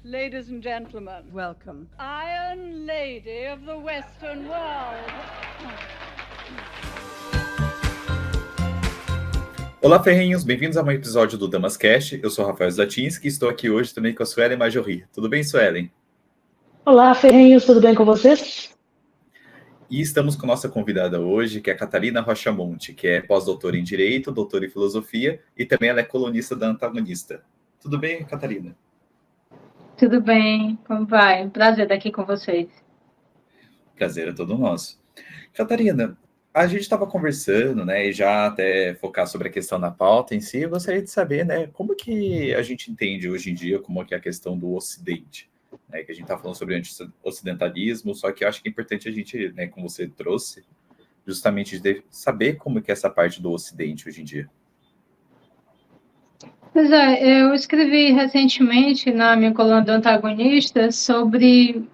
Ladies and gentlemen, welcome. Iron Lady of the Western World. Olá, ferrenhos, bem-vindos a mais um episódio do Damascast. Eu sou Rafael Zlatinski e estou aqui hoje também com a Suelen Majorri. Tudo bem, Suelen? Olá, ferrenhos, tudo bem com vocês? E estamos com nossa convidada hoje, que é a Catarina Rochamonte, que é pós-doutora em Direito, doutora em Filosofia e também ela é colunista da Antagonista. Tudo bem, Catarina? Tudo bem, como vai? Prazer estar aqui com vocês. Prazer é todo nosso. Catarina, a gente estava conversando, né, e já até focar sobre a questão da pauta em si, eu gostaria de saber, né, como que a gente entende hoje em dia como que é a questão do Ocidente, né, que a gente está falando sobre anti-ocidentalismo, só que eu acho que é importante a gente, né, como você trouxe, justamente saber como que é essa parte do Ocidente hoje em dia. Pois é, eu escrevi recentemente na minha coluna do Antagonista sobre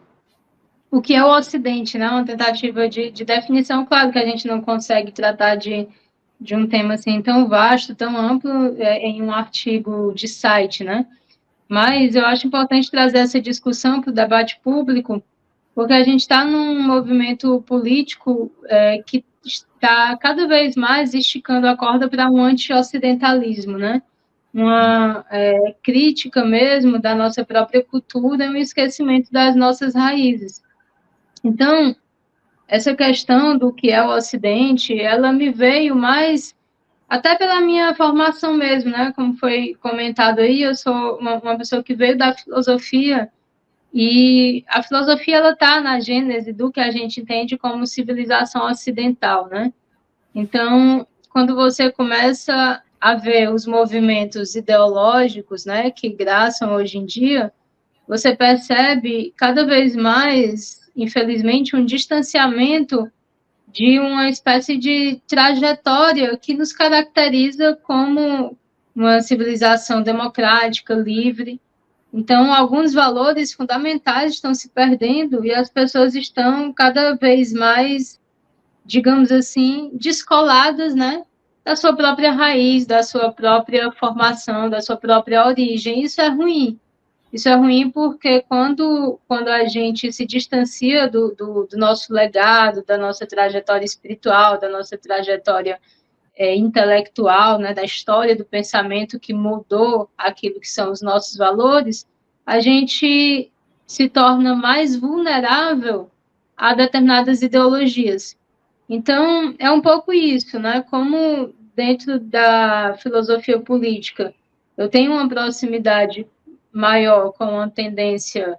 o que é o Ocidente, né? Uma tentativa de definição. Claro que a gente não consegue tratar de um tema assim tão vasto, tão amplo em um artigo de site, né? Mas eu acho importante trazer essa discussão para o debate público, porque a gente está num movimento político que está cada vez mais esticando a corda para um anti-ocidentalismo, né? Uma crítica mesmo da nossa própria cultura e um esquecimento das nossas raízes. Então, essa questão do que é o Ocidente, ela me veio mais, até pela minha formação mesmo, né? Como foi comentado aí, eu sou uma pessoa que veio da filosofia, e a filosofia, ela está na gênese do que a gente entende como civilização ocidental, né? Então, quando você começa a ver os movimentos ideológicos, né, que graçam hoje em dia, você percebe cada vez mais, infelizmente, um distanciamento de uma espécie de trajetória que nos caracteriza como uma civilização democrática, livre. Então, alguns valores fundamentais estão se perdendo e as pessoas estão cada vez mais, digamos assim, descoladas, né, da sua própria raiz, da sua própria formação, da sua própria origem. Isso é ruim. Isso é ruim porque quando a gente se distancia do nosso legado, da nossa trajetória espiritual, da nossa trajetória intelectual, né, da história do pensamento que mudou aquilo que são os nossos valores, a gente se torna mais vulnerável a determinadas ideologias. Então, é um pouco isso, né? Como dentro da filosofia política eu tenho uma proximidade maior com uma tendência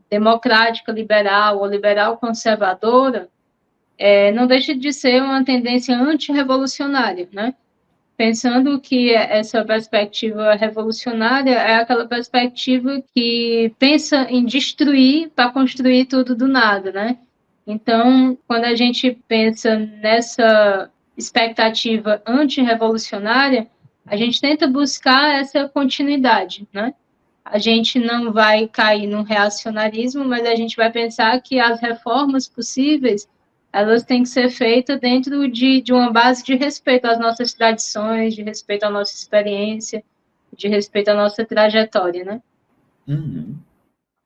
democrática, liberal ou liberal conservadora, não deixa de ser uma tendência antirrevolucionária, né? Pensando que essa perspectiva revolucionária é aquela perspectiva que pensa em destruir para construir tudo do nada, né? Então, quando a gente pensa nessa expectativa antirrevolucionária, a gente tenta buscar essa continuidade, né? A gente não vai cair no reacionarismo, mas a gente vai pensar que as reformas possíveis, elas têm que ser feitas dentro de uma base de respeito às nossas tradições, de respeito à nossa experiência, de respeito à nossa trajetória, né? Uhum.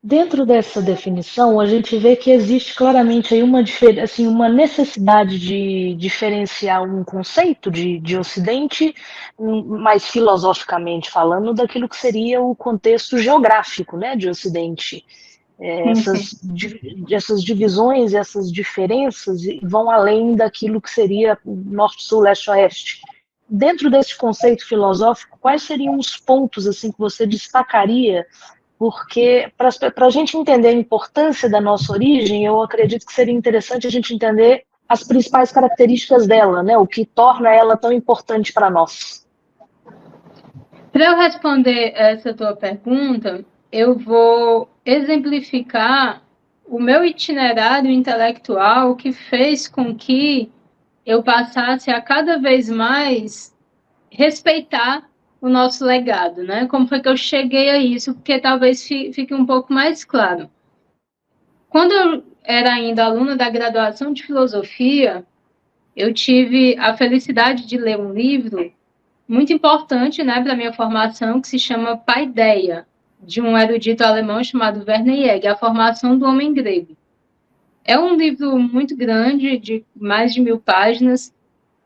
Dentro dessa definição, a gente vê que existe claramente aí uma necessidade de diferenciar um conceito de Ocidente, mais filosoficamente falando, daquilo que seria o contexto geográfico, né, de Ocidente. Essas divisões, essas diferenças vão além daquilo que seria norte-sul, leste-oeste. Dentro desse conceito filosófico, quais seriam os pontos assim que você destacaria? Porque, para a gente entender a importância da nossa origem, eu acredito que seria interessante a gente entender as principais características dela, né? O que torna ela tão importante para nós. Para eu responder essa tua pergunta, eu vou exemplificar o meu itinerário intelectual que fez com que eu passasse a cada vez mais respeitar o nosso legado, né? Como foi que eu cheguei a isso? Porque talvez fique um pouco mais claro. Quando eu era ainda aluna da graduação de filosofia, eu tive a felicidade de ler um livro muito importante, né, para a minha formação, que se chama Paideia, de um erudito alemão chamado Werner Jäger, A Formação do Homem Grego. É um livro muito grande, de mais de 1000 páginas,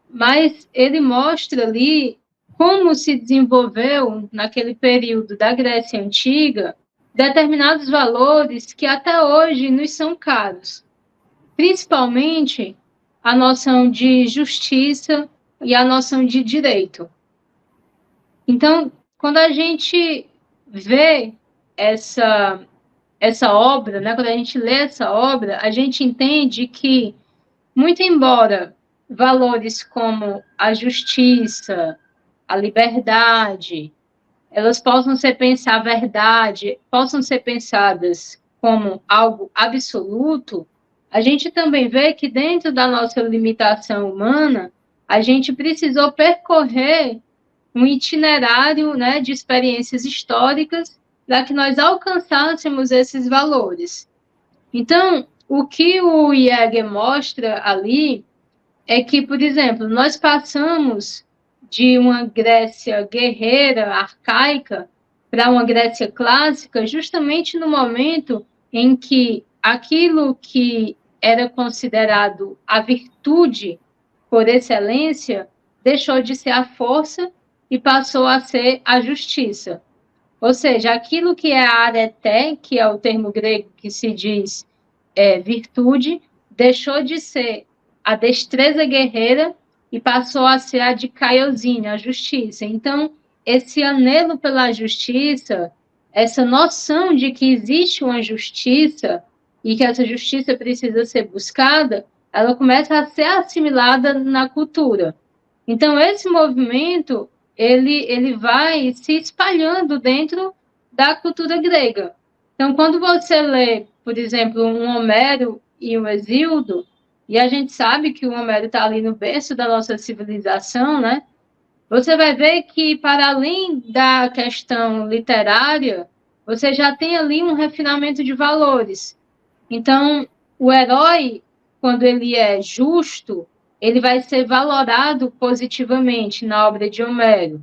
mas ele mostra ali como se desenvolveu, naquele período da Grécia Antiga, determinados valores que até hoje nos são caros. Principalmente a noção de justiça e a noção de direito. Então, quando a gente vê essa obra, né, quando a gente lê essa obra, a gente entende que, muito embora valores como a justiça, a liberdade, elas possam ser pensadas como algo absoluto, a gente também vê que dentro da nossa limitação humana, a gente precisou percorrer um itinerário, né, de experiências históricas para que nós alcançássemos esses valores. Então, o que o Jäger mostra ali é que, por exemplo, nós passamos de uma Grécia guerreira, arcaica, para uma Grécia clássica, justamente no momento em que aquilo que era considerado a virtude por excelência deixou de ser a força e passou a ser a justiça. Ou seja, aquilo que é a areté, que é o termo grego que se diz virtude, deixou de ser a destreza guerreira e passou a ser a de kaiosine, a justiça. Então, esse anelo pela justiça, essa noção de que existe uma justiça e que essa justiça precisa ser buscada, ela começa a ser assimilada na cultura. Então, esse movimento, ele vai se espalhando dentro da cultura grega. Então, quando você lê, por exemplo, um Homero e um Hesíodo, e a gente sabe que o Homero está ali no berço da nossa civilização, né? Você vai ver que, para além da questão literária, você já tem ali um refinamento de valores. Então, o herói, quando ele é justo, ele vai ser valorado positivamente na obra de Homero.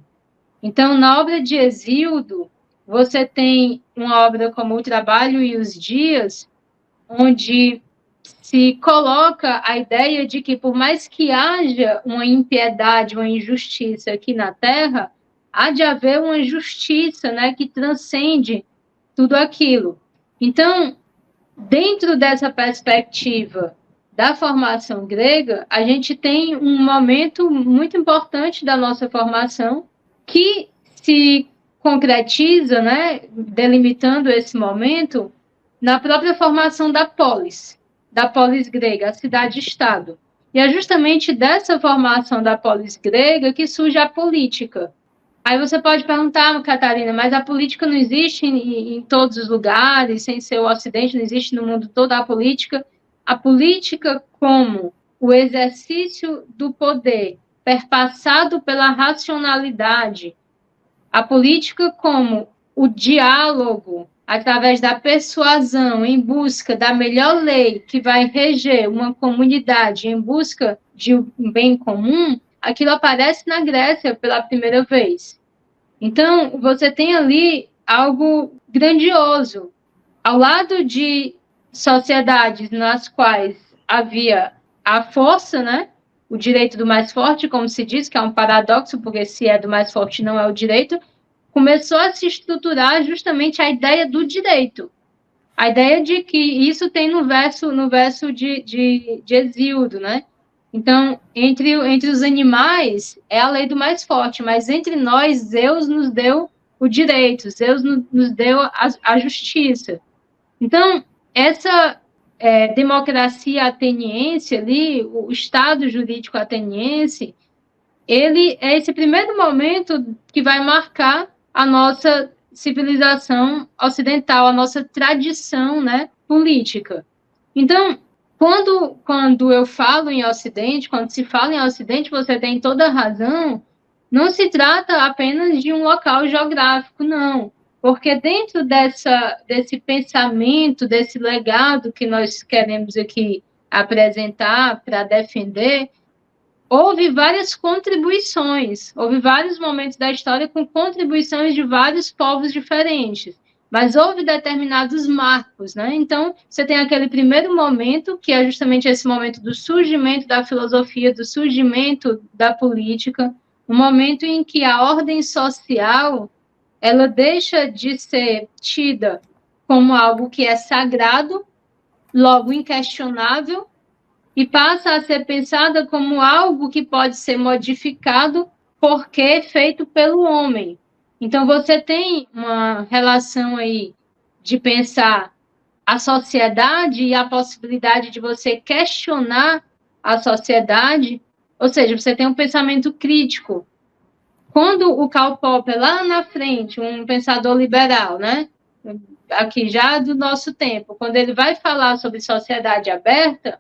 Então, na obra de Hesíodo, você tem uma obra como O Trabalho e os Dias, onde se coloca a ideia de que, por mais que haja uma impiedade, uma injustiça aqui na Terra, há de haver uma justiça, né, que transcende tudo aquilo. Então, dentro dessa perspectiva da formação grega, a gente tem um momento muito importante da nossa formação que se concretiza, né, delimitando esse momento, na própria formação da polis grega, a cidade-estado. E é justamente dessa formação da polis grega que surge a política. Aí você pode perguntar, Catarina, mas a política não existe em todos os lugares, sem ser o Ocidente, não existe no mundo todo a política. A política como o exercício do poder perpassado pela racionalidade, a política como o diálogo através da persuasão em busca da melhor lei que vai reger uma comunidade em busca de um bem comum, aquilo aparece na Grécia pela primeira vez. Então, você tem ali algo grandioso. Ao lado de sociedades nas quais havia a força, né? O direito do mais forte, como se diz, que é um paradoxo, porque se é do mais forte não é o direito, começou a se estruturar justamente a ideia do direito. A ideia de que isso tem no verso de Hesíodo, né? Então, entre os animais, é a lei do mais forte, mas entre nós, Zeus nos deu o direito, Zeus nos deu a justiça. Então, essa democracia ateniense ali, o Estado jurídico ateniense, ele é esse primeiro momento que vai marcar a nossa civilização ocidental, a nossa tradição, né, política. Então, quando eu falo em Ocidente, quando se fala em Ocidente, você tem toda a razão, não se trata apenas de um local geográfico, não. Porque dentro desse pensamento, desse legado que nós queremos aqui apresentar para defender, houve várias contribuições, houve vários momentos da história com contribuições de vários povos diferentes. mas houve determinados marcos, né? Então, você tem aquele primeiro momento, que é justamente esse momento do surgimento da filosofia, do surgimento da política, um momento em que a ordem social, ela deixa de ser tida como algo que é sagrado, logo inquestionável, e passa a ser pensada como algo que pode ser modificado porque é feito pelo homem. Então, você tem uma relação aí de pensar a sociedade e a possibilidade de você questionar a sociedade, ou seja, você tem um pensamento crítico. Quando o Karl Popper, lá na frente, um pensador liberal, né, aqui já do nosso tempo, quando ele vai falar sobre sociedade aberta,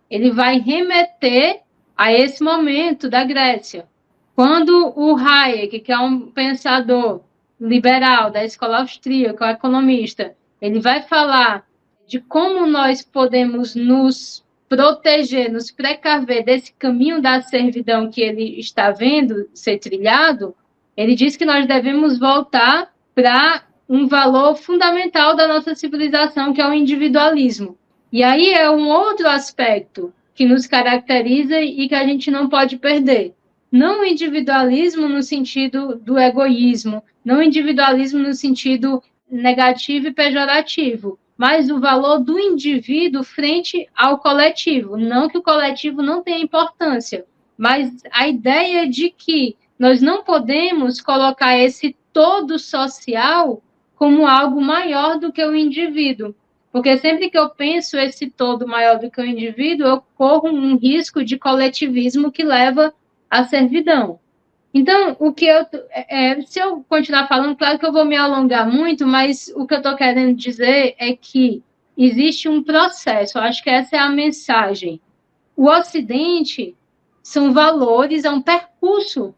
ele vai remeter a esse momento da Grécia. Quando o Hayek, que é um pensador liberal da escola austríaca, um economista, ele vai falar de como nós podemos nos proteger, nos precaver desse caminho da servidão que ele está vendo ser trilhado, ele diz que nós devemos voltar para um valor fundamental da nossa civilização, que é o individualismo. E aí é um outro aspecto que nos caracteriza e que a gente não pode perder. Não o individualismo no sentido do egoísmo, não o individualismo no sentido negativo e pejorativo, mas o valor do indivíduo frente ao coletivo. Não que o coletivo não tenha importância, mas a ideia de que nós não podemos colocar esse todo social como algo maior do que o indivíduo. Porque sempre que eu penso esse todo maior do que o indivíduo, eu corro um risco de coletivismo que leva à servidão. Então, se eu continuar falando, claro que eu vou me alongar muito, mas o que eu estou querendo dizer é que existe um processo, eu acho que essa é a mensagem. O Ocidente são valores, é um percurso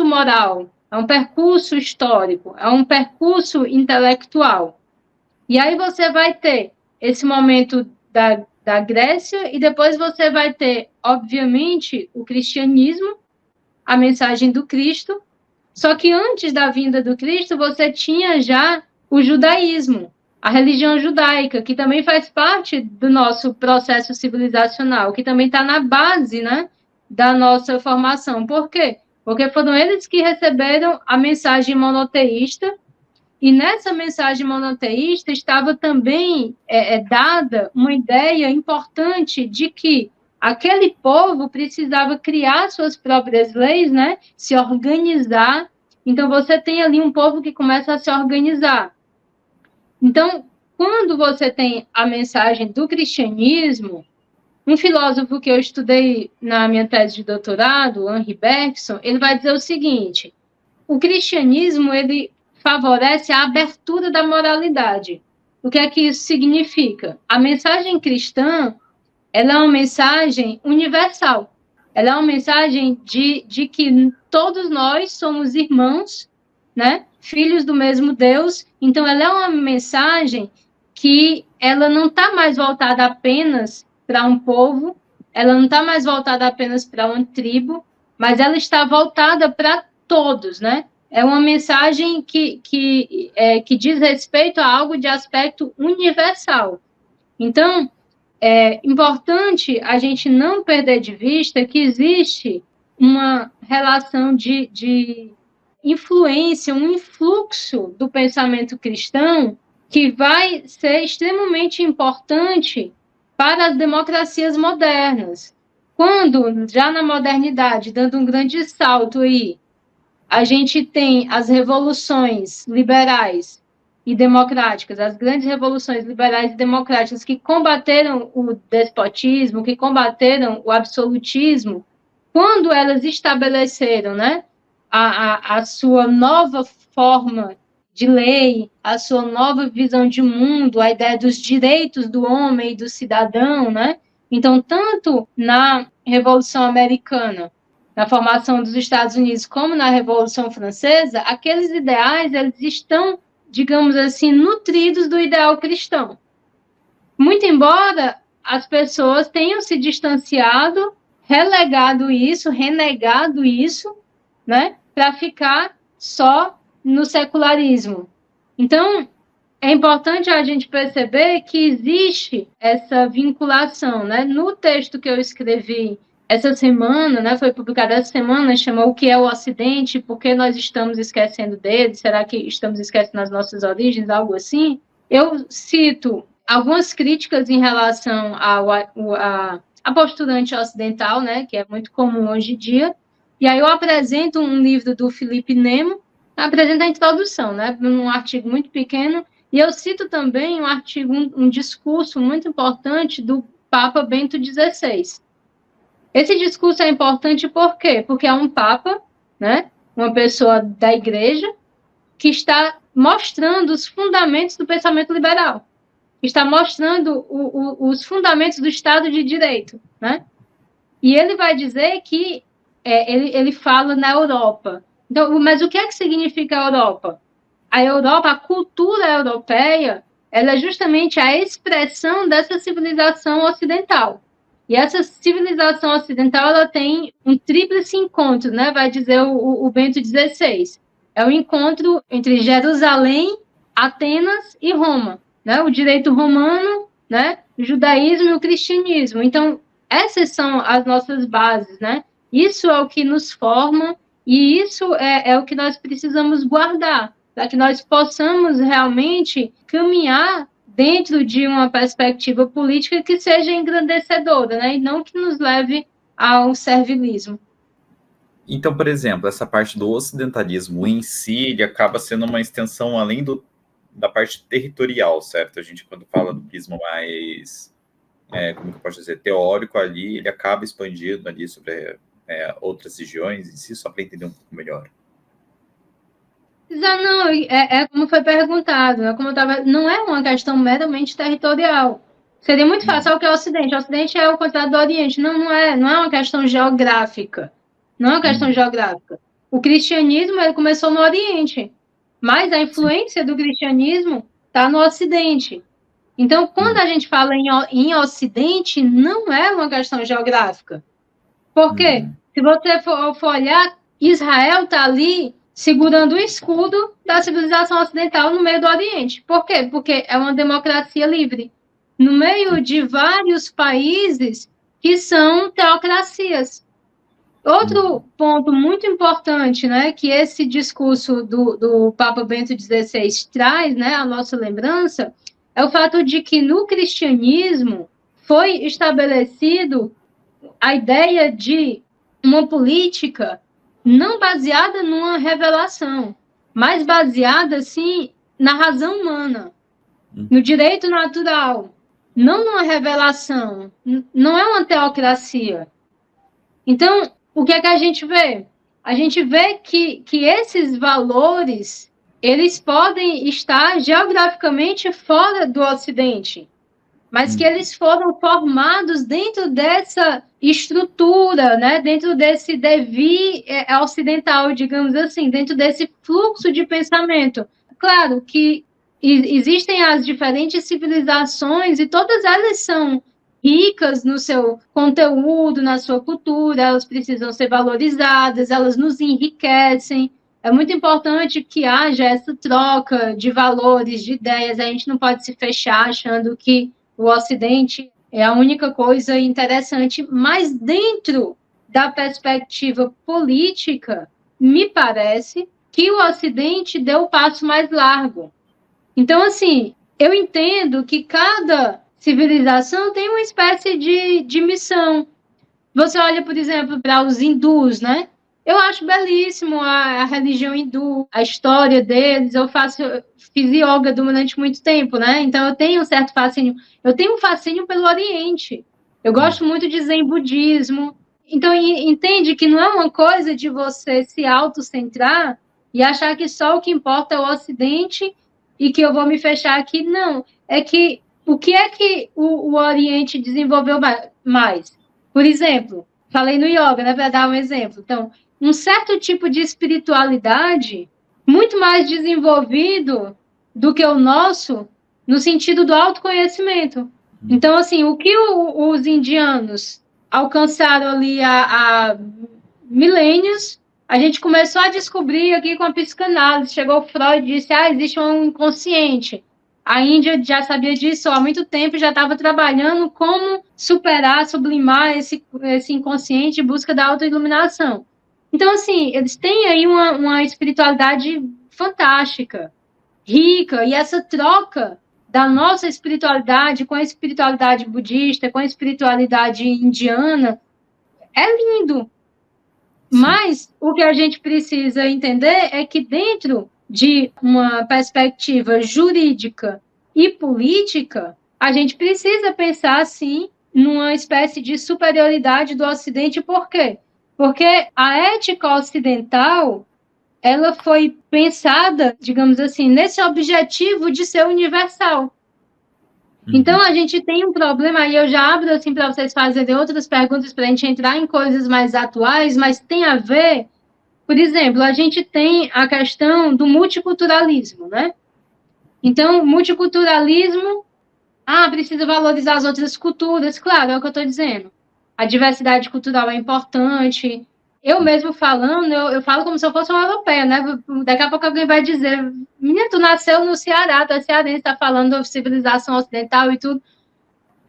moral, é um percurso histórico, é um percurso intelectual. E aí você vai ter esse momento da Grécia e depois você vai ter, obviamente, o cristianismo, a mensagem do Cristo, só que antes da vinda do Cristo você tinha já o judaísmo, a religião judaica, que também faz parte do nosso processo civilizacional, que também está na base, né, da nossa formação. Por quê? Porque foram eles que receberam a mensagem monoteísta. E nessa mensagem monoteísta estava também dada uma ideia importante de que aquele povo precisava criar suas próprias leis, né? Se organizar. Então, você tem ali um povo que começa a se organizar. Então, quando você tem a mensagem do cristianismo, um filósofo que eu estudei na minha tese de doutorado, Henri Bergson, ele vai dizer o seguinte: o cristianismo, ele favorece a abertura da moralidade. O que é que isso significa? A mensagem cristã, ela é uma mensagem universal. Ela é uma mensagem de que todos nós somos irmãos, né? Filhos do mesmo Deus. Então, ela é uma mensagem que ela não está mais voltada apenas para um povo, ela não está mais voltada apenas para uma tribo, mas ela está voltada para todos, né? É uma mensagem que diz respeito a algo de aspecto universal. Então, é importante a gente não perder de vista que existe uma relação de influência, um influxo do pensamento cristão que vai ser extremamente importante para as democracias modernas. Quando, já na modernidade, dando um grande salto aí, a gente tem as revoluções liberais e democráticas, as grandes revoluções liberais e democráticas que combateram o despotismo, que combateram o absolutismo, quando elas estabeleceram, né, a sua nova forma de lei, a sua nova visão de mundo, a ideia dos direitos do homem e do cidadão, né? Então, tanto na Revolução Americana, na formação dos Estados Unidos, como na Revolução Francesa, aqueles ideais, eles estão, digamos assim, nutridos do ideal cristão. Muito embora as pessoas tenham se distanciado, renegado isso, né, para ficar só no secularismo. Então, é importante a gente perceber que existe essa vinculação, né? No texto que eu escrevi essa semana, né, foi publicado essa semana, chamou O que é o Ocidente, por que nós estamos esquecendo dele, será que estamos esquecendo as nossas origens, algo assim. Eu cito algumas críticas em relação à postura anti-ocidental, né, que é muito comum hoje em dia, e aí eu apresento um livro do Felipe Nemo, apresento a introdução, né, num artigo muito pequeno, e eu cito também um artigo, um discurso muito importante do Papa Bento XVI. Esse discurso é importante por quê? Porque é um Papa, né, uma pessoa da Igreja, que está mostrando os fundamentos do pensamento liberal, está mostrando os fundamentos do Estado de Direito, né? E ele vai dizer que ele fala na Europa. Então, mas o que é que significa a Europa? A Europa, a cultura europeia, ela é justamente a expressão dessa civilização ocidental. E essa civilização ocidental, ela tem um tríplice encontro, né? Vai dizer o Bento XVI. É o encontro entre Jerusalém, Atenas e Roma, né? O direito romano, né? O judaísmo e o cristianismo. Então, essas são as nossas bases, né? Isso é o que nos forma e isso é o que nós precisamos guardar, para que nós possamos realmente caminhar dentro de uma perspectiva política que seja engrandecedora, né? E não que nos leve ao servilismo. Então, por exemplo, essa parte do ocidentalismo em si, ele acaba sendo uma extensão além da parte territorial, certo? A gente, quando fala do prisma mais, como que eu posso dizer, teórico ali, ele acaba expandindo ali sobre outras regiões em si, só para entender um pouco melhor. Não, como foi perguntado, não é uma questão meramente territorial. Seria muito fácil, o que é o Ocidente? O Ocidente é o contrário do Oriente. Não é uma questão geográfica. Não é uma questão geográfica. O cristianismo ele começou no Oriente, mas a influência do cristianismo está no Ocidente. Então, quando a gente fala em Ocidente, não é uma questão geográfica. Por quê? Se você for olhar, Israel está ali segurando o escudo da civilização ocidental no meio do Oriente. Por quê? Porque é uma democracia livre, no meio de vários países que são teocracias. Outro ponto muito importante, né, que esse discurso do Papa Bento XVI traz, né, à nossa lembrança, é o fato de que no cristianismo foi estabelecido a ideia de uma política não baseada numa revelação, mas baseada, sim, na razão humana, no direito natural, não numa revelação, não é uma teocracia. Então, o que é que a gente vê? A gente vê que esses valores, eles podem estar geograficamente fora do Ocidente, mas que eles foram formados dentro dessa estrutura, né? Dentro desse devir ocidental, digamos assim, dentro desse fluxo de pensamento. Claro que existem as diferentes civilizações e todas elas são ricas no seu conteúdo, na sua cultura, elas precisam ser valorizadas, elas nos enriquecem. É muito importante que haja essa troca de valores, de ideias. A gente não pode se fechar achando que o Ocidente é a única coisa interessante, mas dentro da perspectiva política, me parece que o Ocidente deu o passo mais largo. Então, assim, eu entendo que cada civilização tem uma espécie de missão. Você olha, por exemplo, para os hindus, né? Eu acho belíssimo a religião hindu, a história deles. Eu fiz yoga durante muito tempo, né? Então eu tenho um certo fascínio. Eu tenho um fascínio pelo Oriente. Eu gosto muito de Zen budismo. Então entende que não é uma coisa de você se autocentrar e achar que só o que importa é o Ocidente e que eu vou me fechar aqui. Não. É que o que é que o Oriente desenvolveu mais? Por exemplo, falei no yoga, né? Para dar um exemplo. Então, um certo tipo de espiritualidade muito mais desenvolvido do que o nosso, no sentido do autoconhecimento. Então, assim, o que os indianos alcançaram ali há milênios, a gente começou a descobrir aqui com a psicanálise. Chegou Freud e disse, existe um inconsciente. A Índia já sabia disso há muito tempo, já estava trabalhando como superar, sublimar esse inconsciente em busca da autoiluminação. Então, assim, eles têm aí uma espiritualidade fantástica, rica, e essa troca da nossa espiritualidade com a espiritualidade budista, com a espiritualidade indiana, é lindo. Mas o que a gente precisa entender é que dentro de uma perspectiva jurídica e política, a gente precisa pensar, sim, numa espécie de superioridade do Ocidente. Por quê? Porque a ética ocidental, ela foi pensada, digamos assim, nesse objetivo de ser universal. Então, a gente tem um problema, e eu já abro assim para vocês fazerem outras perguntas para a gente entrar em coisas mais atuais, mas tem a ver, por exemplo, a gente tem a questão do multiculturalismo, né? Então, multiculturalismo, precisa valorizar as outras culturas, claro, é o que eu estou dizendo. A diversidade cultural é importante. Eu mesmo falando, eu falo como se eu fosse uma europeia, né? Daqui a pouco alguém vai dizer, menina, tu nasceu no Ceará, tu é cearense, tá falando de civilização ocidental e tudo.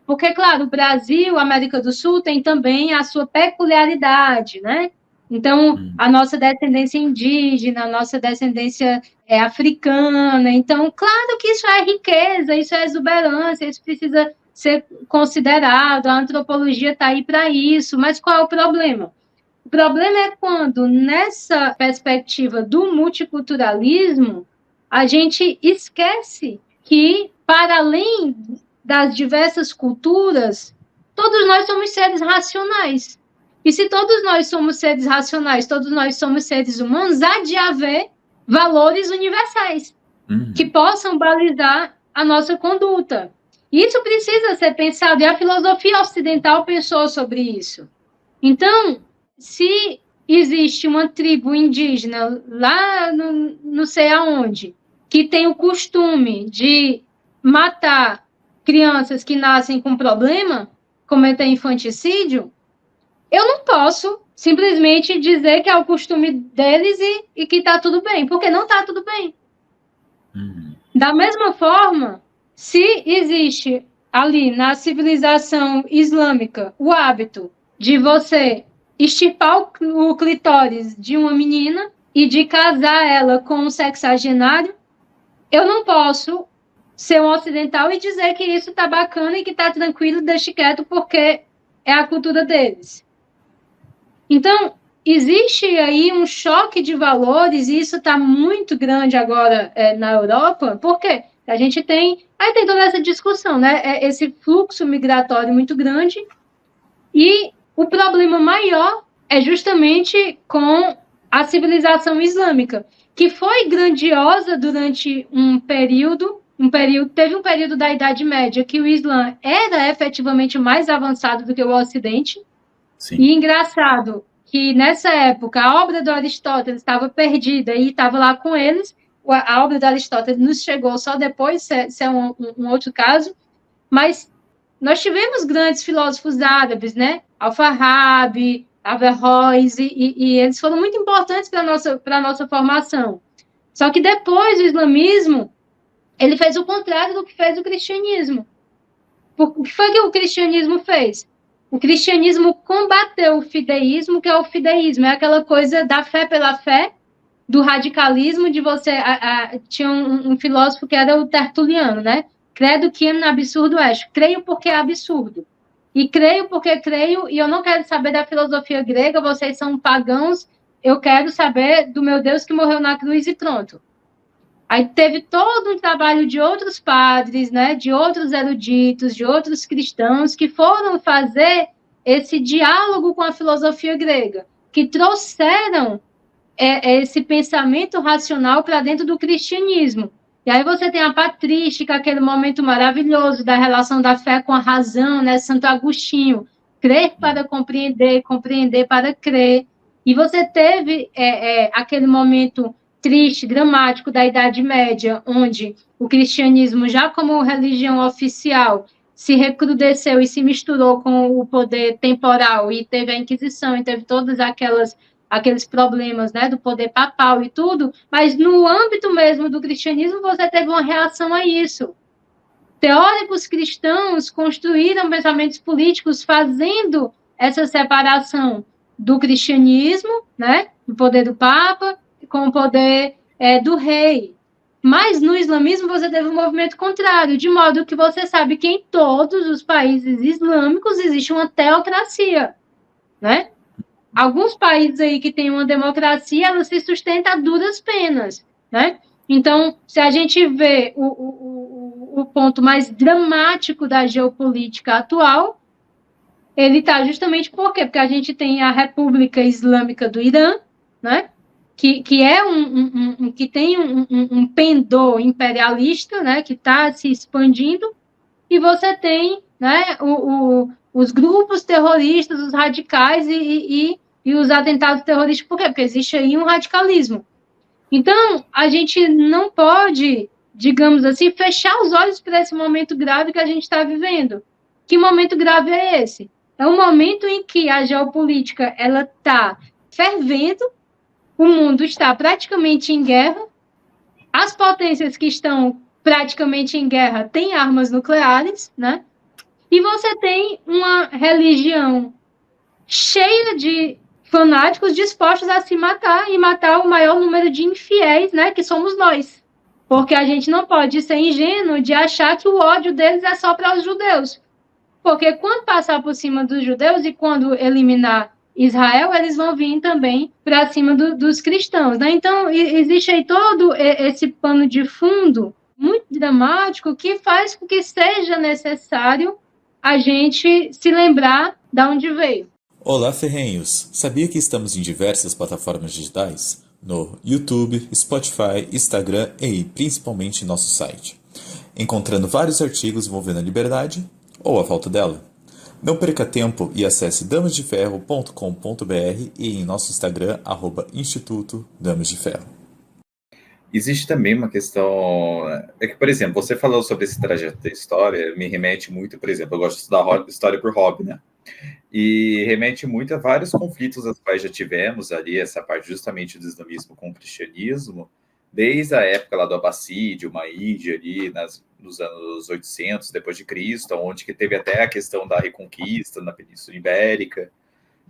Porque, claro, o Brasil, a América do Sul, tem também a sua peculiaridade, né? Então, a nossa descendência indígena, a nossa descendência africana. Então, claro que isso é riqueza, isso é exuberância, isso precisa ser considerado, a antropologia está aí para isso. Mas qual é o problema? O problema é quando, nessa perspectiva do multiculturalismo, a gente esquece que, para além das diversas culturas, todos nós somos seres racionais. E se todos nós somos seres racionais, todos nós somos seres humanos, há de haver valores universais que possam balizar a nossa conduta. Isso precisa ser pensado, e a filosofia ocidental pensou sobre isso. Então, se existe uma tribo indígena lá não sei aonde, que tem o costume de matar crianças que nascem com problema, cometer infanticídio, eu não posso simplesmente dizer que é o costume deles e que está tudo bem, porque não está tudo bem. Da mesma forma, se existe ali na civilização islâmica o hábito de você extirpar o clitóris de uma menina e de casar ela com um sexagenário, eu não posso ser um ocidental e dizer que isso está bacana e que está tranquilo, deixe quieto, porque é a cultura deles. Então, existe aí um choque de valores, e isso está muito grande agora na Europa, porque a gente tem toda essa discussão, né? Esse fluxo migratório muito grande, e o problema maior é justamente com a civilização islâmica, que foi grandiosa durante um período, teve um período da Idade Média que o Islã era efetivamente mais avançado do que o Ocidente. Sim. E engraçado que nessa época a obra do Aristóteles estava perdida e estava lá com eles. A obra do Aristóteles nos chegou só depois, isso é um outro caso, mas nós tivemos grandes filósofos árabes, né? Al-Farabi, Averroes, e eles foram muito importantes para a nossa formação. Só que depois o islamismo, ele fez o contrário do que fez o cristianismo. O que foi que o cristianismo fez? O cristianismo combateu o fideísmo, que é o fideísmo, é aquela coisa da fé pela fé, do radicalismo, de você... tinha um filósofo que era o Tertuliano, né? Credo quiem absurdo est. Creio porque é absurdo. E creio porque creio, e eu não quero saber da filosofia grega, vocês são pagãos, eu quero saber do meu Deus que morreu na cruz e pronto. Aí teve todo um trabalho de outros padres, né, de outros eruditos, de outros cristãos, que foram fazer esse diálogo com a filosofia grega, que trouxeram esse pensamento racional para dentro do cristianismo. E aí você tem a patrística, aquele momento maravilhoso da relação da fé com a razão, né, Santo Agostinho, crer para compreender, compreender para crer. E você teve aquele momento triste, dramático da Idade Média, onde o cristianismo, já como religião oficial, se recrudesceu e se misturou com o poder temporal, e teve a Inquisição, e teve todas aqueles problemas, né, do poder papal e tudo, mas no âmbito mesmo do cristianismo você teve uma reação a isso. Teóricos cristãos construíram pensamentos políticos fazendo essa separação do cristianismo, né, do poder do Papa, com o poder do rei. Mas no islamismo você teve um movimento contrário, de modo que você sabe que em todos os países islâmicos existe uma teocracia, né? Alguns países aí que têm uma democracia, ela se sustenta a duras penas, né? Então, se a gente vê o ponto mais dramático da geopolítica atual, ele está justamente por quê? Porque a gente tem a República Islâmica do Irã, né? Que é que tem um pendor imperialista, né? Que está se expandindo, e você tem, né? Os grupos terroristas, os radicais e os atentados terroristas. Por quê? Porque existe aí um radicalismo. Então, a gente não pode, digamos assim, fechar os olhos para esse momento grave que a gente está vivendo. Que momento grave é esse? É um momento em que a geopolítica ela está fervendo, o mundo está praticamente em guerra, as potências que estão praticamente em guerra têm armas nucleares, né? E você tem uma religião cheia de fanáticos dispostos a se matar e matar o maior número de infiéis, né? Que somos nós. Porque a gente não pode ser ingênuo de achar que o ódio deles é só para os judeus. Porque quando passar por cima dos judeus e quando eliminar Israel, eles vão vir também para cima dos cristãos, né? Então, existe aí todo esse pano de fundo muito dramático que faz com que seja necessário a gente se lembrar de onde veio. Olá, ferrenhos! Sabia que estamos em diversas plataformas digitais? No YouTube, Spotify, Instagram e principalmente em nosso site, encontrando vários artigos envolvendo a liberdade ou a falta dela. Não perca tempo e acesse damasdeferro.com.br e em nosso Instagram, @Instituto Damas de Ferro. Existe também uma questão... É que, por exemplo, você falou sobre esse trajeto da história, me remete muito, por exemplo, eu gosto de estudar história por hobby, né? E remete muito a vários conflitos aos quais já tivemos ali, essa parte justamente do islamismo com o cristianismo, desde a época lá do Abbassídio, Umayyad, ali nos anos 800 depois de Cristo, onde que teve até a questão da reconquista na Península Ibérica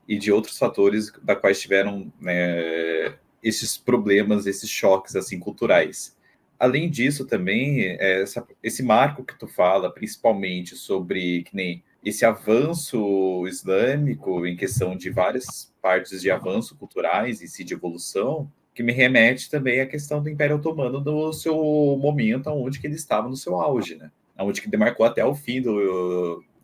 e de outros fatores da quais tiveram, né, esses problemas, esses choques assim culturais. Além disso, também esse marco que tu fala, principalmente sobre que nem esse avanço islâmico em questão de várias partes de avanço culturais e de evolução, que me remete também à questão do Império Otomano no seu momento, onde que ele estava no seu auge, né? Onde que demarcou até o fim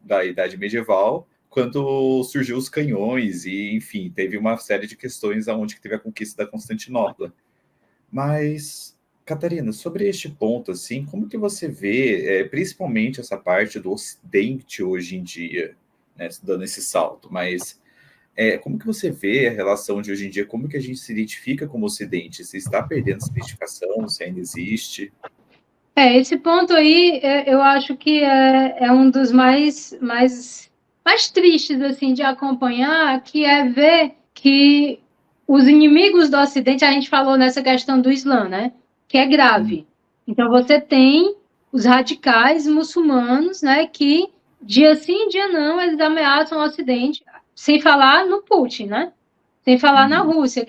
da Idade Medieval, quando surgiu os canhões e, enfim, teve uma série de questões onde que teve a conquista da Constantinopla. Mas, Catarina, sobre este ponto, assim, como que você vê, principalmente essa parte do Ocidente hoje em dia, né, dando esse salto, mas... como que você vê a relação de hoje em dia? Como que a gente se identifica como Ocidente? Se está perdendo essa identificação? Se ainda existe? Esse ponto aí, eu acho que é um dos mais tristes, assim, de acompanhar, que é ver que os inimigos do Ocidente, a gente falou nessa questão do Islã, né? Que é grave. Então, você tem os radicais muçulmanos, né? Que dia sim, dia não, eles ameaçam o Ocidente, sem falar no Putin, né? Sem falar na Rússia,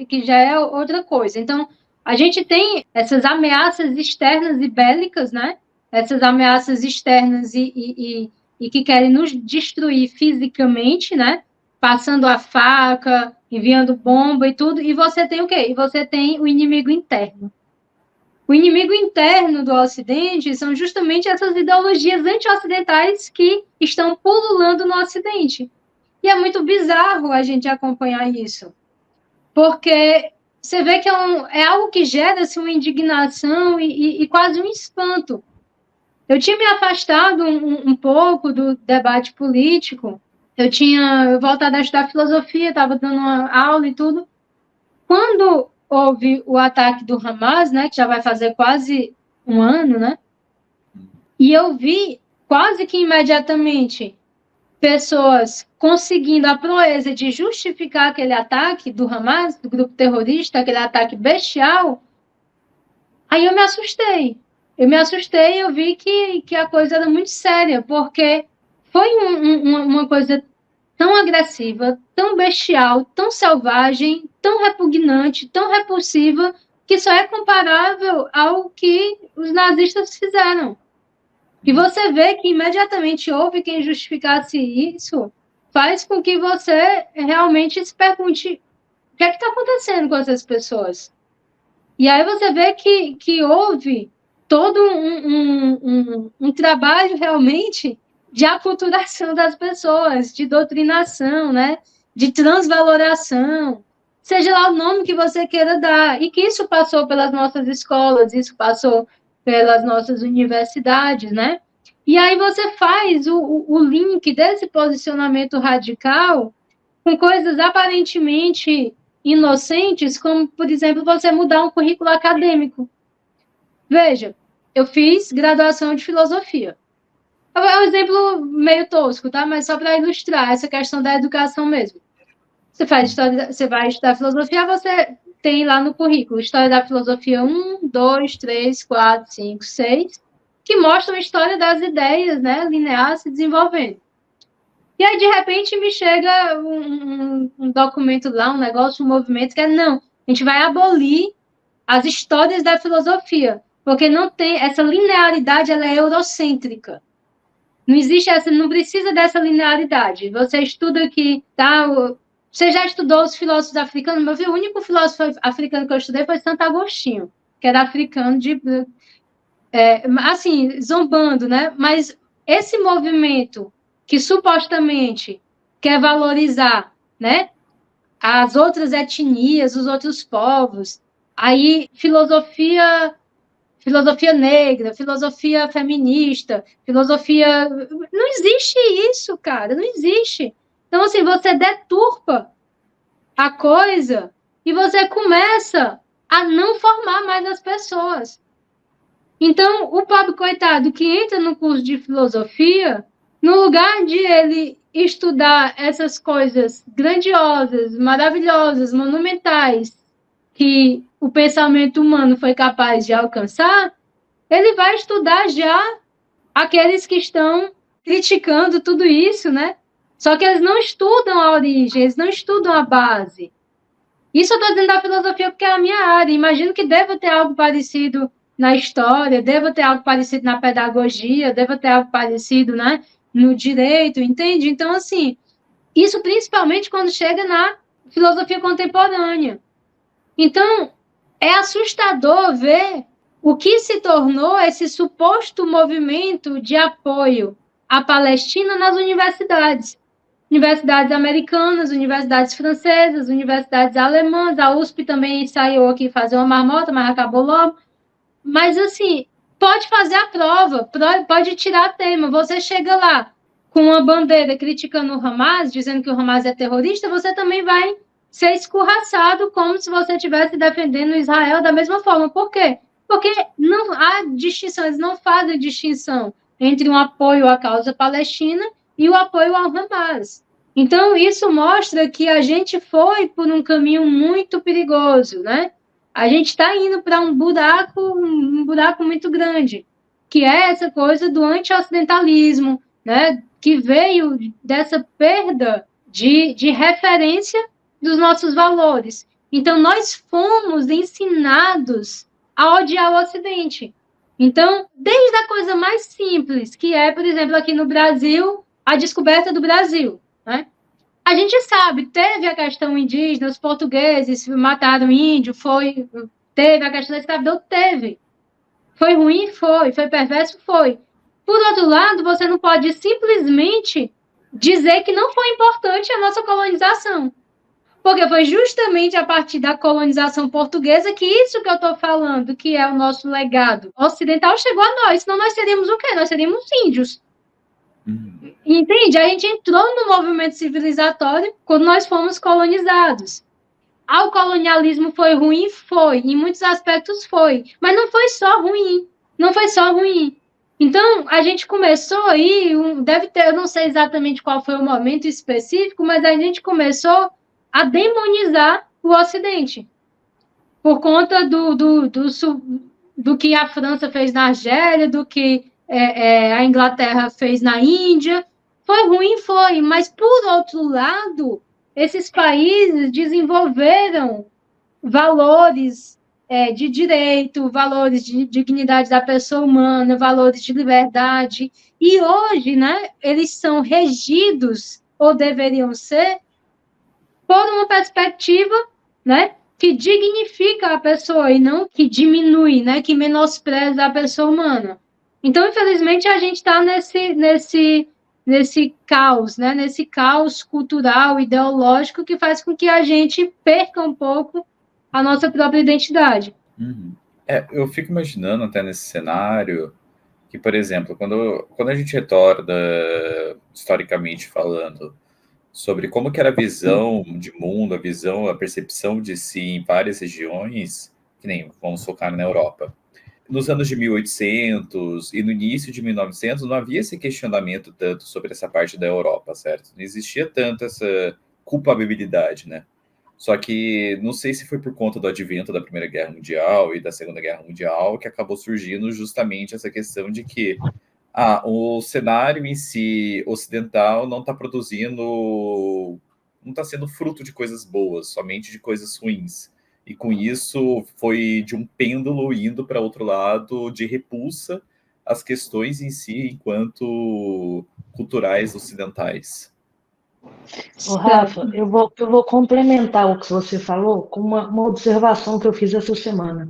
que já é outra coisa. Então, a gente tem essas ameaças externas e bélicas, né? Essas ameaças externas e que querem nos destruir fisicamente, né? Passando a faca, enviando bomba e tudo. E você tem o quê? E você tem o inimigo interno. O inimigo interno do Ocidente são justamente essas ideologias anti-ocidentais que estão pululando no Ocidente. E é muito bizarro a gente acompanhar isso, porque você vê que é algo que gera assim, uma indignação e quase um espanto. Eu tinha me afastado um pouco do debate político, eu tinha voltado a estudar filosofia, estava dando uma aula e tudo. Quando houve o ataque do Hamas, né, que já vai fazer quase um ano, né, e eu vi quase que imediatamente pessoas conseguindo a proeza de justificar aquele ataque do Hamas, do grupo terrorista, aquele ataque bestial, aí eu me assustei. Eu vi que a coisa era muito séria, porque foi uma coisa tão agressiva, tão bestial, tão selvagem, tão repugnante, tão repulsiva, que só é comparável ao que os nazistas fizeram. E você vê que imediatamente houve quem justificasse isso, faz com que você realmente se pergunte o que é que está acontecendo com essas pessoas. E aí você vê que houve todo um trabalho realmente de aculturação das pessoas, de doutrinação, né? De transvaloração, seja lá o nome que você queira dar, e que isso passou pelas nossas escolas, isso passou pelas nossas universidades, né? E aí você faz o link desse posicionamento radical com coisas aparentemente inocentes, como, por exemplo, você mudar um currículo acadêmico. Veja, eu fiz graduação de filosofia. É um exemplo meio tosco, tá? Mas só para ilustrar essa questão da educação mesmo. Você vai estudar filosofia, você tem lá no currículo História da Filosofia 1, 2, 3, 4, 5, 6, que mostram a história das ideias, né, linear se desenvolvendo. E aí, de repente, me chega um documento lá, um negócio, um movimento que é, não, a gente vai abolir as histórias da filosofia, porque não tem essa linearidade, ela é eurocêntrica. Não existe essa, não precisa dessa linearidade. Você estuda aqui, tá? Você já estudou os filósofos africanos? Meu filho, o único filósofo africano que eu estudei foi Santo Agostinho, que era africano assim, zombando, né? Mas esse movimento que supostamente quer valorizar, né, as outras etnias, os outros povos, aí filosofia negra, filosofia feminista, filosofia... Não existe isso, cara, não existe. Então, assim, você deturpa a coisa e você começa a não formar mais as pessoas. Então, o pobre coitado que entra no curso de filosofia, no lugar de ele estudar essas coisas grandiosas, maravilhosas, monumentais, que o pensamento humano foi capaz de alcançar, ele vai estudar já aqueles que estão criticando tudo isso, né? Só que eles não estudam a origem, eles não estudam a base. Isso eu estou dizendo da filosofia porque é a minha área. Imagino que deva ter algo parecido na história, deva ter algo parecido na pedagogia, deva ter algo parecido, né, no direito, entende? Então, assim, isso principalmente quando chega na filosofia contemporânea. Então, é assustador ver o que se tornou esse suposto movimento de apoio à Palestina nas universidades. Universidades americanas, universidades francesas, universidades alemãs, a USP também ensaiou aqui fazer uma marmota, mas acabou logo. Mas, assim, pode fazer a prova, pode tirar tema. Você chega lá com uma bandeira criticando o Hamas, dizendo que o Hamas é terrorista, você também vai ser escorraçado como se você estivesse defendendo Israel da mesma forma. Por quê? Porque não há distinção, eles não fazem distinção entre um apoio à causa palestina e o apoio ao Hamas. Então, isso mostra que a gente foi por um caminho muito perigoso, né? A gente está indo para um buraco muito grande, que é essa coisa do anti-ocidentalismo, né? Que veio dessa perda de referência dos nossos valores. Então, nós fomos ensinados a odiar o Ocidente. Então, desde a coisa mais simples, que é, por exemplo, aqui no Brasil, a descoberta do Brasil, né? A gente sabe, teve a questão indígena, os portugueses mataram índio, teve a questão da escravidão, teve. Foi ruim? Foi perverso? Foi. Por outro lado, você não pode simplesmente dizer que não foi importante a nossa colonização. Porque foi justamente a partir da colonização portuguesa que isso que eu estou falando, que é o nosso legado ocidental, chegou a nós. Senão nós seríamos o quê? Nós seríamos índios. Entende? A gente entrou no movimento civilizatório quando nós fomos colonizados. O colonialismo foi ruim? Foi. Em muitos aspectos foi. Mas não foi só ruim. Não foi só ruim. Então, a gente começou aí, deve ter, eu não sei exatamente qual foi o momento específico, mas a gente começou a demonizar o Ocidente, por conta do que a França fez na Argélia, do que a Inglaterra fez na Índia. Foi ruim, foi, mas, por outro lado, esses países desenvolveram valores de direito, valores de dignidade da pessoa humana, valores de liberdade. E hoje, né, eles são regidos, ou deveriam ser, por uma perspectiva, né, que dignifica a pessoa e não que diminui, né, que menospreza a pessoa humana. Então, infelizmente, a gente está nesse caos, né, nesse caos cultural, ideológico, que faz com que a gente perca um pouco a nossa própria identidade. Uhum. Eu fico imaginando até nesse cenário que, por exemplo, quando a gente retorna, historicamente falando, sobre como que era a visão de mundo, a percepção de si em várias regiões, que nem vamos focar na Europa. Nos anos de 1800 e no início de 1900, não havia esse questionamento tanto sobre essa parte da Europa, certo? Não existia tanto essa culpabilidade, né? Só que não sei se foi por conta do advento da Primeira Guerra Mundial e da Segunda Guerra Mundial que acabou surgindo justamente essa questão de que o cenário em si ocidental não está produzindo, não está sendo fruto de coisas boas, somente de coisas ruins. E com isso foi de um pêndulo indo para outro lado de repulsa às questões em si enquanto culturais ocidentais. Ô, Rafa, eu vou complementar o que você falou com uma observação que eu fiz essa semana.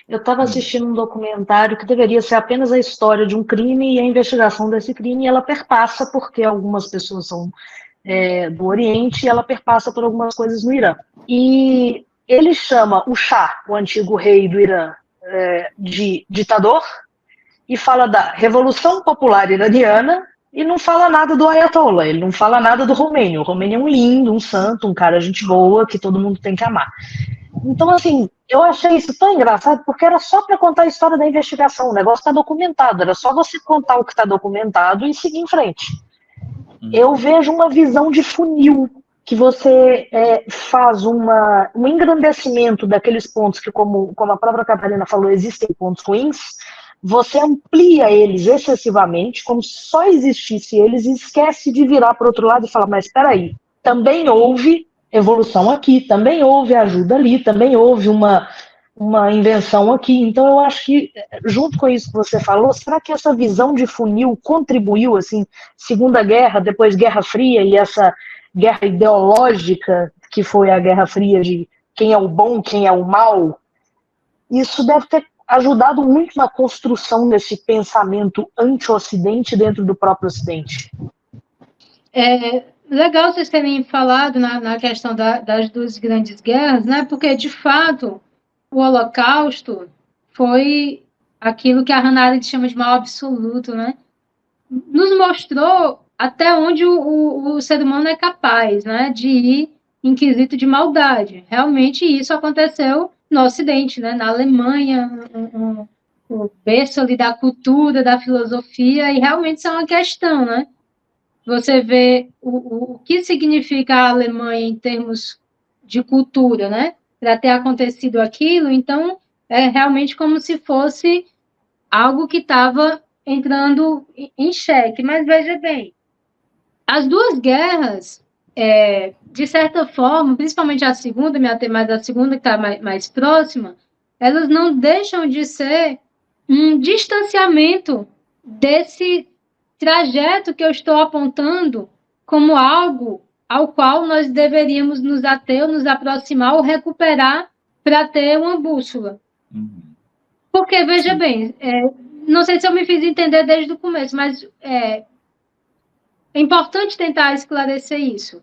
Eu estava assistindo um documentário que deveria ser apenas a história de um crime e a investigação desse crime, e ela perpassa, porque algumas pessoas são do Oriente, e ela perpassa por algumas coisas no Irã. E ele chama o Shah, o antigo rei do Irã, de ditador, e fala da Revolução Popular Iraniana, e não fala nada do Ayatollah, ele não fala nada do Khomeini. O Khomeini é um lindo, um santo, um cara gente boa, que todo mundo tem que amar. Então, assim, eu achei isso tão engraçado, porque era só para contar a história da investigação, o negócio está documentado, era só você contar o que está documentado e seguir em frente. Eu vejo uma visão de funil, que você faz um engrandecimento daqueles pontos que, como a própria Catarina falou, existem pontos ruins, você amplia eles excessivamente, como se só existisse eles, e esquece de virar para o outro lado e falar, mas espera aí, também houve evolução aqui, também houve ajuda ali, também houve uma invenção aqui. Então eu acho que, junto com isso que você falou, será que essa visão de funil contribuiu, assim, Segunda Guerra, depois Guerra Fria, e essa guerra ideológica que foi a Guerra Fria de quem é o bom, quem é o mal? Isso deve ter ajudado muito na construção desse pensamento anti-Ocidente dentro do próprio Ocidente. Legal vocês terem falado na questão das duas grandes guerras, né? Porque, de fato, o Holocausto foi aquilo que a Hannah Arendt chama de mal absoluto, né? Nos mostrou até onde o ser humano é capaz, né, de ir em quesito de maldade. Realmente isso aconteceu no Ocidente, né, na Alemanha, o berço ali da cultura, da filosofia, e realmente isso é uma questão, né? Você vê o que significa a Alemanha em termos de cultura, né? Para ter acontecido aquilo, então é realmente como se fosse algo que estava entrando em xeque. Mas veja bem, as duas guerras, de certa forma, principalmente a segunda, mas a segunda que está mais próxima, elas não deixam de ser um distanciamento desse trajeto que eu estou apontando como algo ao qual nós deveríamos nos ater, nos aproximar ou recuperar para ter uma bússola. Porque, veja bem, não sei se eu me fiz entender desde o começo, mas é importante tentar esclarecer isso.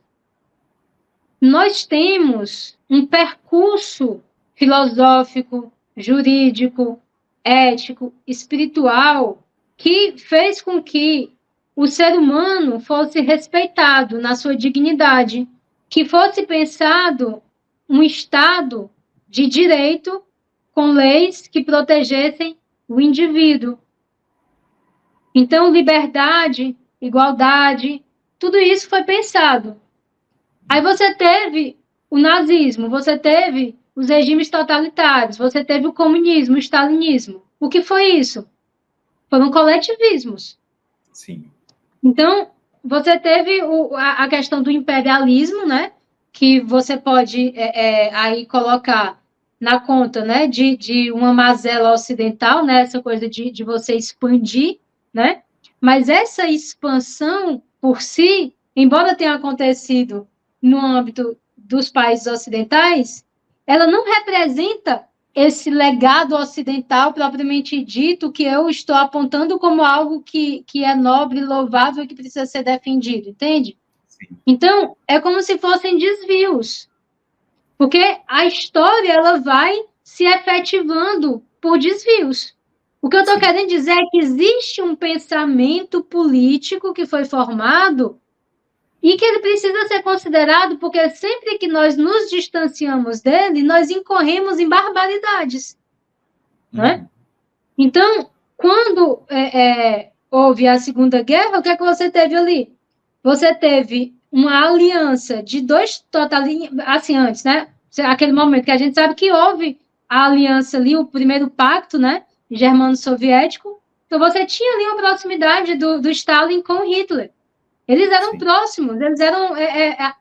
Nós temos um percurso filosófico, jurídico, ético, espiritual, que fez com que o ser humano fosse respeitado na sua dignidade, que fosse pensado um Estado de direito com leis que protegessem o indivíduo. Então, liberdade, igualdade, tudo isso foi pensado. Aí você teve o nazismo, você teve os regimes totalitários, você teve o comunismo, o stalinismo. O que foi isso? Foram coletivismos. Sim. Então, você teve a questão do imperialismo, né? Que você pode aí colocar na conta, né? De uma mazela ocidental, né? Essa coisa de você expandir, né? Mas essa expansão por si, embora tenha acontecido no âmbito dos países ocidentais, ela não representa esse legado ocidental propriamente dito que eu estou apontando como algo que é nobre, louvável, que precisa ser defendido, entende? Sim. Então, é como se fossem desvios, porque a história ela vai se efetivando por desvios. O que eu estou querendo dizer é que existe um pensamento político que foi formado e que ele precisa ser considerado, porque sempre que nós nos distanciamos dele, nós incorremos em barbaridades. Né? Então, quando houve a Segunda Guerra, o que é que você teve ali? Você teve uma aliança de dois totalitários, assim, antes, né? Aquele momento que a gente sabe que houve a aliança ali, o primeiro pacto, né? Germano-soviético. Então, você tinha ali uma proximidade do Stalin com Hitler. Eles eram próximos, eles eram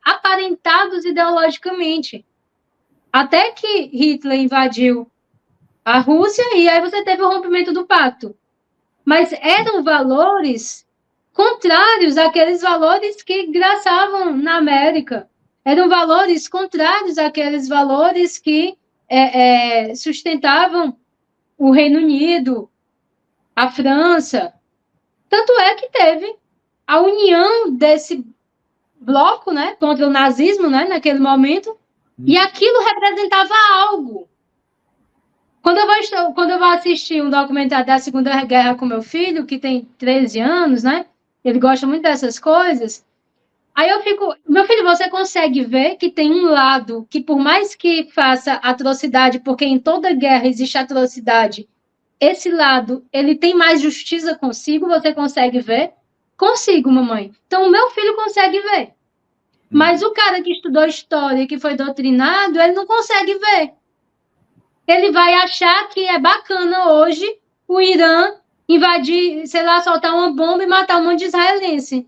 aparentados ideologicamente. Até que Hitler invadiu a Rússia e aí você teve o rompimento do pacto. Mas eram valores contrários àqueles valores que graçavam na América. Eram valores contrários àqueles valores que sustentavam o Reino Unido, a França. Tanto é que teve a união desse bloco, né, contra o nazismo, né, naquele momento, e aquilo representava algo. Quando eu vou assistir um documentário da Segunda Guerra com meu filho, que tem 13 anos, né, ele gosta muito dessas coisas, aí eu fico, meu filho, você consegue ver que tem um lado que, por mais que faça atrocidade, porque em toda guerra existe atrocidade, esse lado, ele tem mais justiça consigo, você consegue ver? Consigo, mamãe. Então, o meu filho consegue ver. Mas o cara que estudou história, que foi doutrinado, ele não consegue ver. Ele vai achar que é bacana hoje o Irã invadir, sei lá, soltar uma bomba e matar um monte de israelense.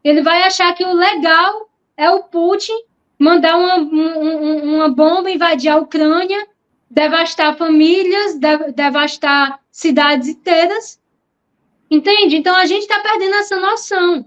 Ele vai achar que o legal é o Putin mandar uma bomba, invadir a Ucrânia, devastar famílias, devastar cidades inteiras. Entende? Então, a gente está perdendo essa noção.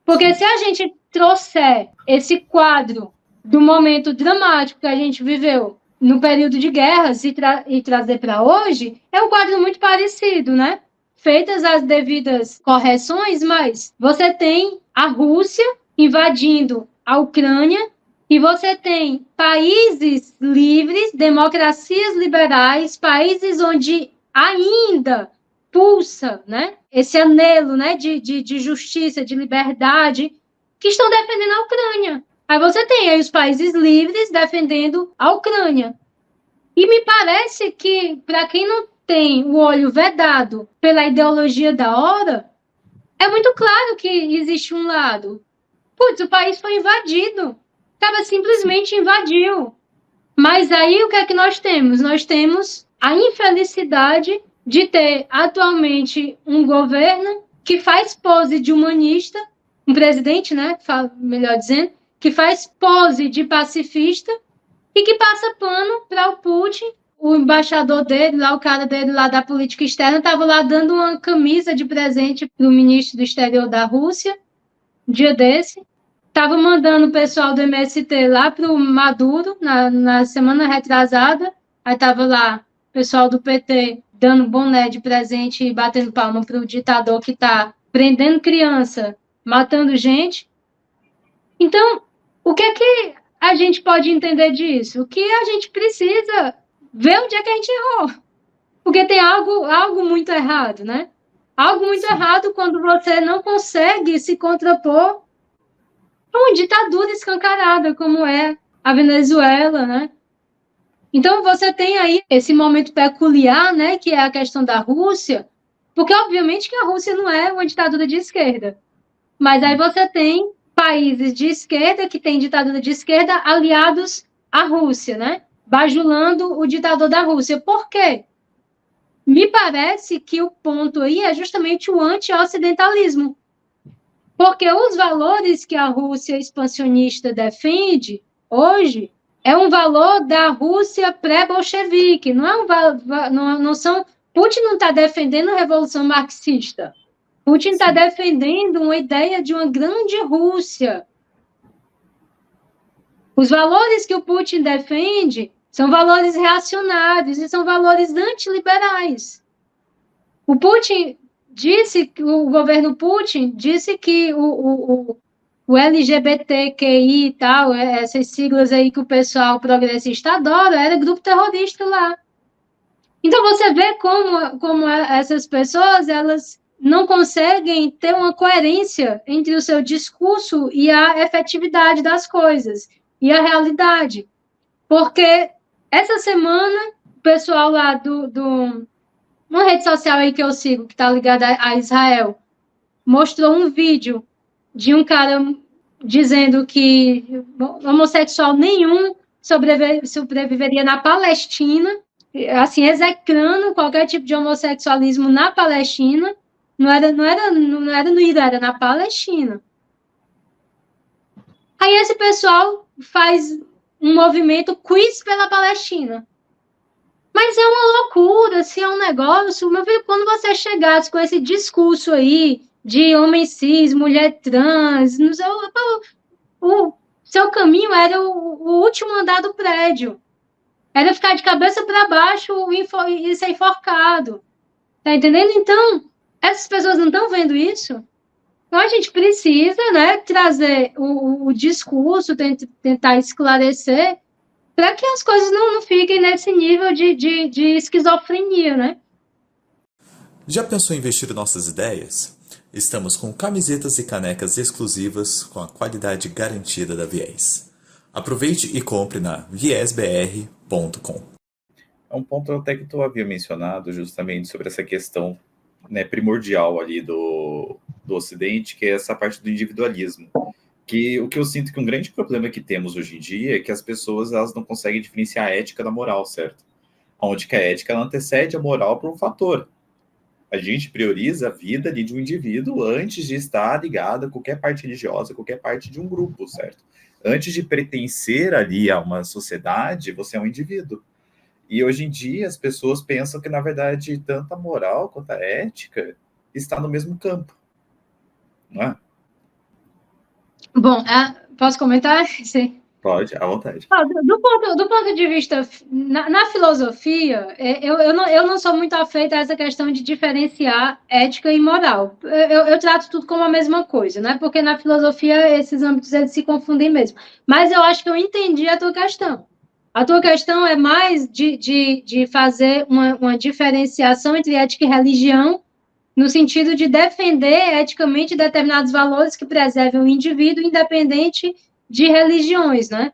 Porque se a gente trouxer esse quadro do momento dramático que a gente viveu no período de guerras e trazer para hoje, é um quadro muito parecido, né? Feitas as devidas correções, mas você tem a Rússia invadindo a Ucrânia e você tem países livres, democracias liberais, países onde ainda pulsa, né, esse anelo, né, de justiça, de liberdade, que estão defendendo a Ucrânia. Aí você tem aí os países livres defendendo a Ucrânia. E me parece que, para quem não tem o olho vedado pela ideologia da hora, é muito claro que existe um lado. Putz, o país foi invadido. O cara simplesmente invadiu. Mas aí o que é que nós temos? Nós temos a infelicidade de ter atualmente um governo que faz pose de humanista, um presidente, né, melhor dizendo, que faz pose de pacifista e que passa pano para o Putin. O embaixador dele, lá, o cara dele lá da política externa, estava lá dando uma camisa de presente para o ministro do exterior da Rússia, um dia desse. Estava mandando o pessoal do MST lá para o Maduro, na semana retrasada. Aí estava lá o pessoal do PT dando boné de presente e batendo palma para o ditador que está prendendo criança, matando gente. Então, o que é que a gente pode entender disso? O que a gente precisa ver onde é que a gente errou. Porque tem algo muito errado, né? Algo muito errado quando você não consegue se contrapor a uma ditadura escancarada, como é a Venezuela, né? Então, você tem aí esse momento peculiar, né, que é a questão da Rússia, Porque, obviamente, que a Rússia não é uma ditadura de esquerda. Mas aí você tem países de esquerda que têm ditadura de esquerda aliados à Rússia, né? Bajulando o ditador da Rússia. Por quê? Me parece que o ponto aí é justamente o anti-ocidentalismo. Porque os valores que a Rússia expansionista defende hoje é um valor da Rússia pré-bolchevique, não são. Putin não está defendendo a revolução marxista. Putin está defendendo uma ideia de uma grande Rússia. Os valores que o Putin defende são valores reacionários e são valores antiliberais. O Putin disse, o governo Putin disse que o LGBTQI e tal, essas siglas aí que o pessoal progressista adora, era grupo terrorista lá. Então você vê como essas pessoas, elas não conseguem ter uma coerência entre o seu discurso e a efetividade das coisas, e a realidade. Porque essa semana, o pessoal lá uma rede social aí que eu sigo, que está ligada a Israel, mostrou um vídeo de um cara dizendo que homossexual nenhum sobreviveria na Palestina, assim, execrando qualquer tipo de homossexualismo na Palestina. Não era no Irã, era na Palestina. Aí esse pessoal faz um movimento quiz pela Palestina. Mas é uma loucura, assim, é um negócio. Meu filho, quando você chegasse com esse discurso aí de homem cis, mulher trans, o seu caminho era o último andar do prédio. Era ficar de cabeça para baixo e ser enforcado. Tá entendendo? Então, essas pessoas não estão vendo isso? Então, a gente precisa, né, trazer o discurso, tentar esclarecer, para que as coisas não fiquem nesse nível de esquizofrenia, né? Já pensou em investir nossas ideias? Estamos com camisetas e canecas exclusivas com a qualidade garantida da Viés. Aproveite e compre na viesbr.com. É um ponto até que tu havia mencionado justamente sobre essa questão, né, primordial ali do Ocidente, que é essa parte do individualismo. Que o que eu sinto que um grande problema que temos hoje em dia é que as pessoas elas não conseguem diferenciar a ética da moral, certo? Onde que a ética ela antecede a moral por um fator. A gente prioriza a vida ali de um indivíduo antes de estar ligado a qualquer parte religiosa, qualquer parte de um grupo, certo? Antes de pertencer ali a uma sociedade, você é um indivíduo. E hoje em dia as pessoas pensam que, na verdade, tanto a moral quanto a ética está no mesmo campo. Não é? Bom, posso comentar? Sim. Pode, à vontade. Do ponto de vista, na filosofia, eu não sou muito afeita a essa questão de diferenciar ética e moral. Eu trato tudo como a mesma coisa, né? Porque na filosofia esses âmbitos eles se confundem mesmo. Mas eu acho que eu entendi a tua questão. A tua questão é mais de fazer uma diferenciação entre ética e religião, no sentido de defender eticamente determinados valores que preservem o indivíduo, independente de religiões, né?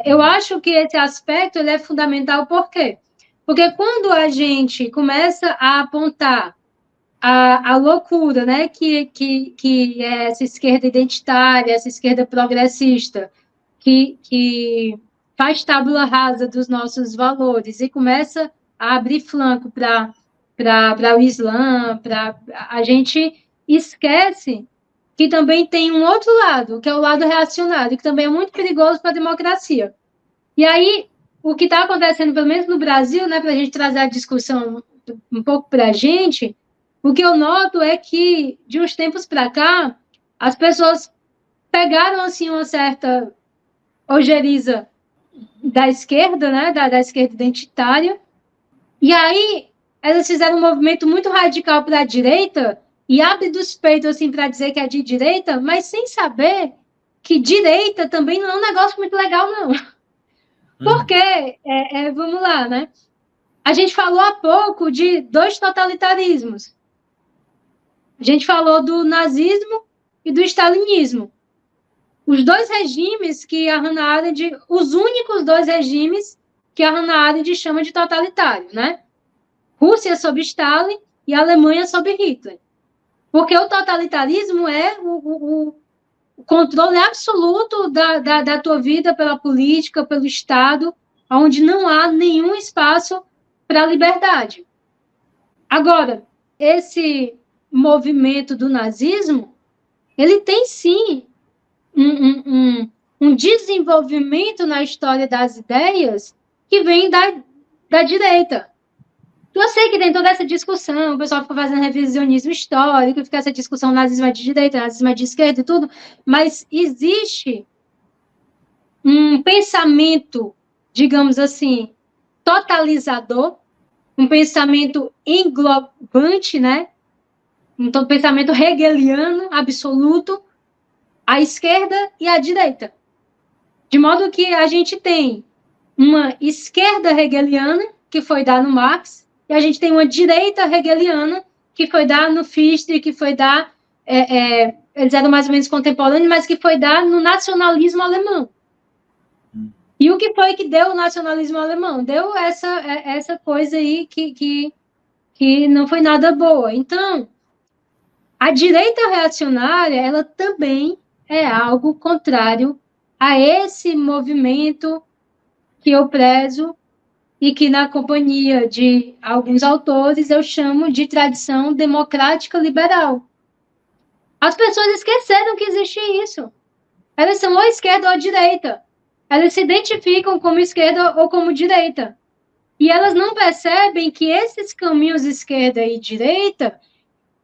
Eu acho que esse aspecto ele é fundamental, por quê? Porque quando a gente começa a apontar a loucura, né, que é essa esquerda identitária, essa esquerda progressista, que faz tábula rasa dos nossos valores e começa a abrir flanco para o Islã, a gente esquece que também tem um outro lado, que é o lado reacionário, que também é muito perigoso para a democracia. E aí, o que está acontecendo, pelo menos no Brasil, né, para a gente trazer a discussão um pouco para a gente, o que eu noto é que, de uns tempos para cá, as pessoas pegaram, assim, uma certa ojeriza da esquerda, né, da esquerda identitária, e aí elas fizeram um movimento muito radical para a direita, e abre dos peitos, assim, para dizer que é de direita, mas sem saber que direita também não é um negócio muito legal, não. Porque, vamos lá, né? A gente falou há pouco de dois totalitarismos. A gente falou do nazismo e do stalinismo. Os dois regimes que a Hannah Arendt, os únicos dois regimes que a Hannah Arendt chama de totalitário, né? Rússia sob Stalin e a Alemanha sob Hitler. Porque o totalitarismo é o controle absoluto da tua vida pela política, pelo Estado, onde não há nenhum espaço para a liberdade. Agora, esse movimento do nazismo, ele tem sim um desenvolvimento na história das ideias que vem da direita. Eu sei que tem toda essa discussão, o pessoal fica fazendo revisionismo histórico, fica essa discussão nazismo é de direita, nazismo é de esquerda e tudo, mas existe um pensamento, digamos assim, totalizador, um pensamento englobante, né? Um pensamento hegeliano absoluto, à esquerda e à direita. De modo que a gente tem uma esquerda hegeliana, que foi dar no Marx, e a gente tem uma direita hegeliana, que foi dar no Fichte, que foi dar, eles eram mais ou menos contemporâneos, mas que foi dar no nacionalismo alemão. E o que foi que deu o nacionalismo alemão? Deu essa coisa aí que não foi nada boa. Então, a direita reacionária, ela também é algo contrário a esse movimento que eu prezo e que, na companhia de alguns autores, eu chamo de tradição democrática liberal. As pessoas esqueceram que existe isso. Elas são ou esquerda ou direita. Elas se identificam como esquerda ou como direita. E elas não percebem que esses caminhos esquerda e direita,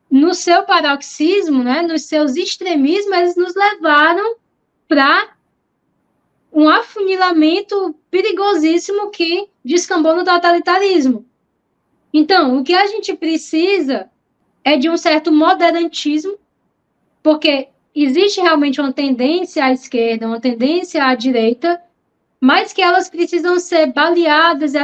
no seu paroxismo, né, nos seus extremismos, eles nos levaram para um afunilamento perigosíssimo que descambou no totalitarismo. Então, o que a gente precisa é de um certo moderantismo, porque existe realmente uma tendência à esquerda, uma tendência à direita, mas que elas precisam ser balizadas,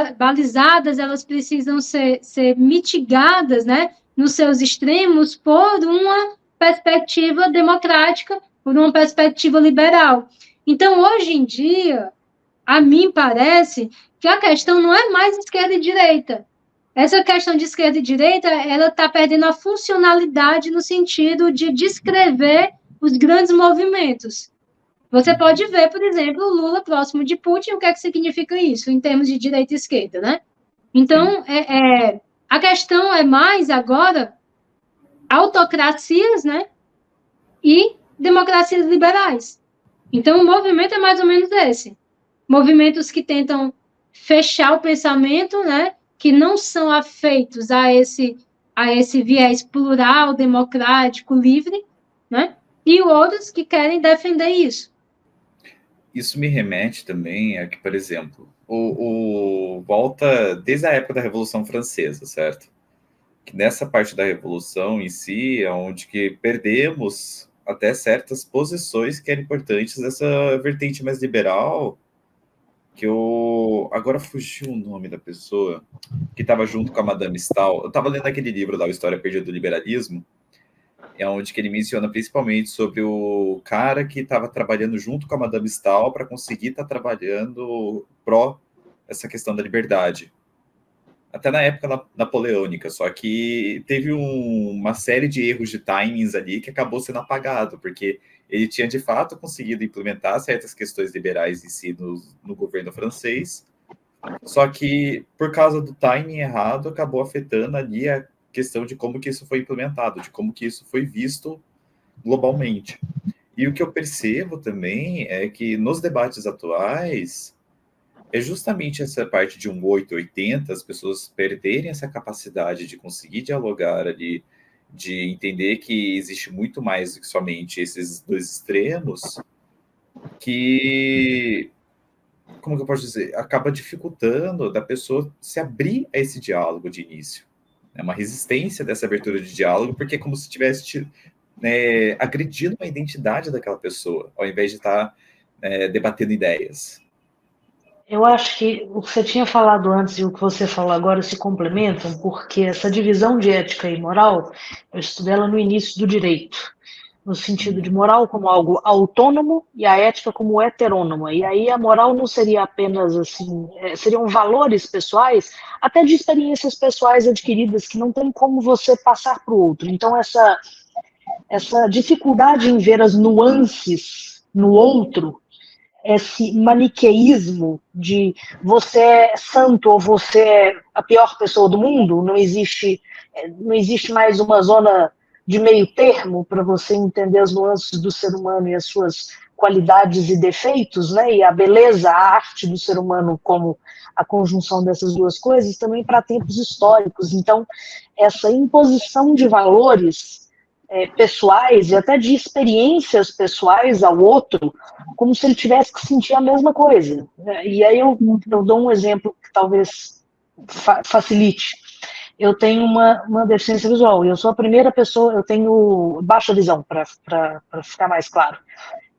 elas precisam ser mitigadas, né, nos seus extremos, por uma perspectiva democrática, por uma perspectiva liberal. Então, hoje em dia, a mim parece que a questão não é mais esquerda e direita. Essa questão de esquerda e direita, ela está perdendo a funcionalidade no sentido de descrever os grandes movimentos. Você pode ver, por exemplo, o Lula próximo de Putin, o que é que significa isso, em termos de direita e esquerda, né? Então, a questão é mais, agora, autocracias, né? E democracias liberais. Então, o movimento é mais ou menos esse. Movimentos que tentam fechar o pensamento, né? Que não são afeitos a esse viés plural, democrático, livre, né? E outros que querem defender isso. Isso me remete também a que, por exemplo, volta desde a época da Revolução Francesa, certo? Que nessa parte da Revolução em si, é onde que perdemos até certas posições que eram importantes dessa vertente mais liberal, que agora fugiu o nome da pessoa, que estava junto com a Madame Stahl. Eu estava lendo aquele livro lá, A História Perdida do Liberalismo, é onde que ele menciona principalmente sobre o cara que estava trabalhando junto com a Madame Stahl para conseguir estar trabalhando pró essa questão da liberdade. Até na época napoleônica, só que teve uma série de erros de timings ali que acabou sendo apagado, porque ele tinha de fato conseguido implementar certas questões liberais em si no governo francês, só que por causa do timing errado acabou afetando ali a questão de como que isso foi implementado, de como que isso foi visto globalmente. E o que eu percebo também é que nos debates atuais é justamente essa parte de 880, as pessoas perderem essa capacidade de conseguir dialogar ali, de entender que existe muito mais do que somente esses dois extremos, que, como que eu posso dizer, acaba dificultando da pessoa se abrir a esse diálogo de início. É uma resistência dessa abertura de diálogo, porque é como se estivesse agredindo a identidade daquela pessoa, ao invés de estar debatendo ideias. Eu acho que o que você tinha falado antes e o que você falou agora se complementam, porque essa divisão de ética e moral, eu estudei ela no início do direito. no sentido de moral como algo autônomo e a ética como heterônoma. E aí a moral não seria apenas assim, seriam valores pessoais, até de experiências pessoais adquiridas que não tem como você passar para o outro. Então essa dificuldade em ver as nuances no outro, esse maniqueísmo de você é santo ou você é a pior pessoa do mundo, não existe mais uma zona de meio termo para você entender as nuances do ser humano e as suas qualidades e defeitos, né? E a beleza, a arte do ser humano como a conjunção dessas duas coisas, também para tempos históricos. Então, essa imposição de valores pessoais e até de experiências pessoais ao outro, como se ele tivesse que sentir a mesma coisa. E aí eu dou um exemplo que talvez facilite. Eu tenho uma deficiência visual, eu sou a primeira pessoa, eu tenho baixa visão, para ficar mais claro.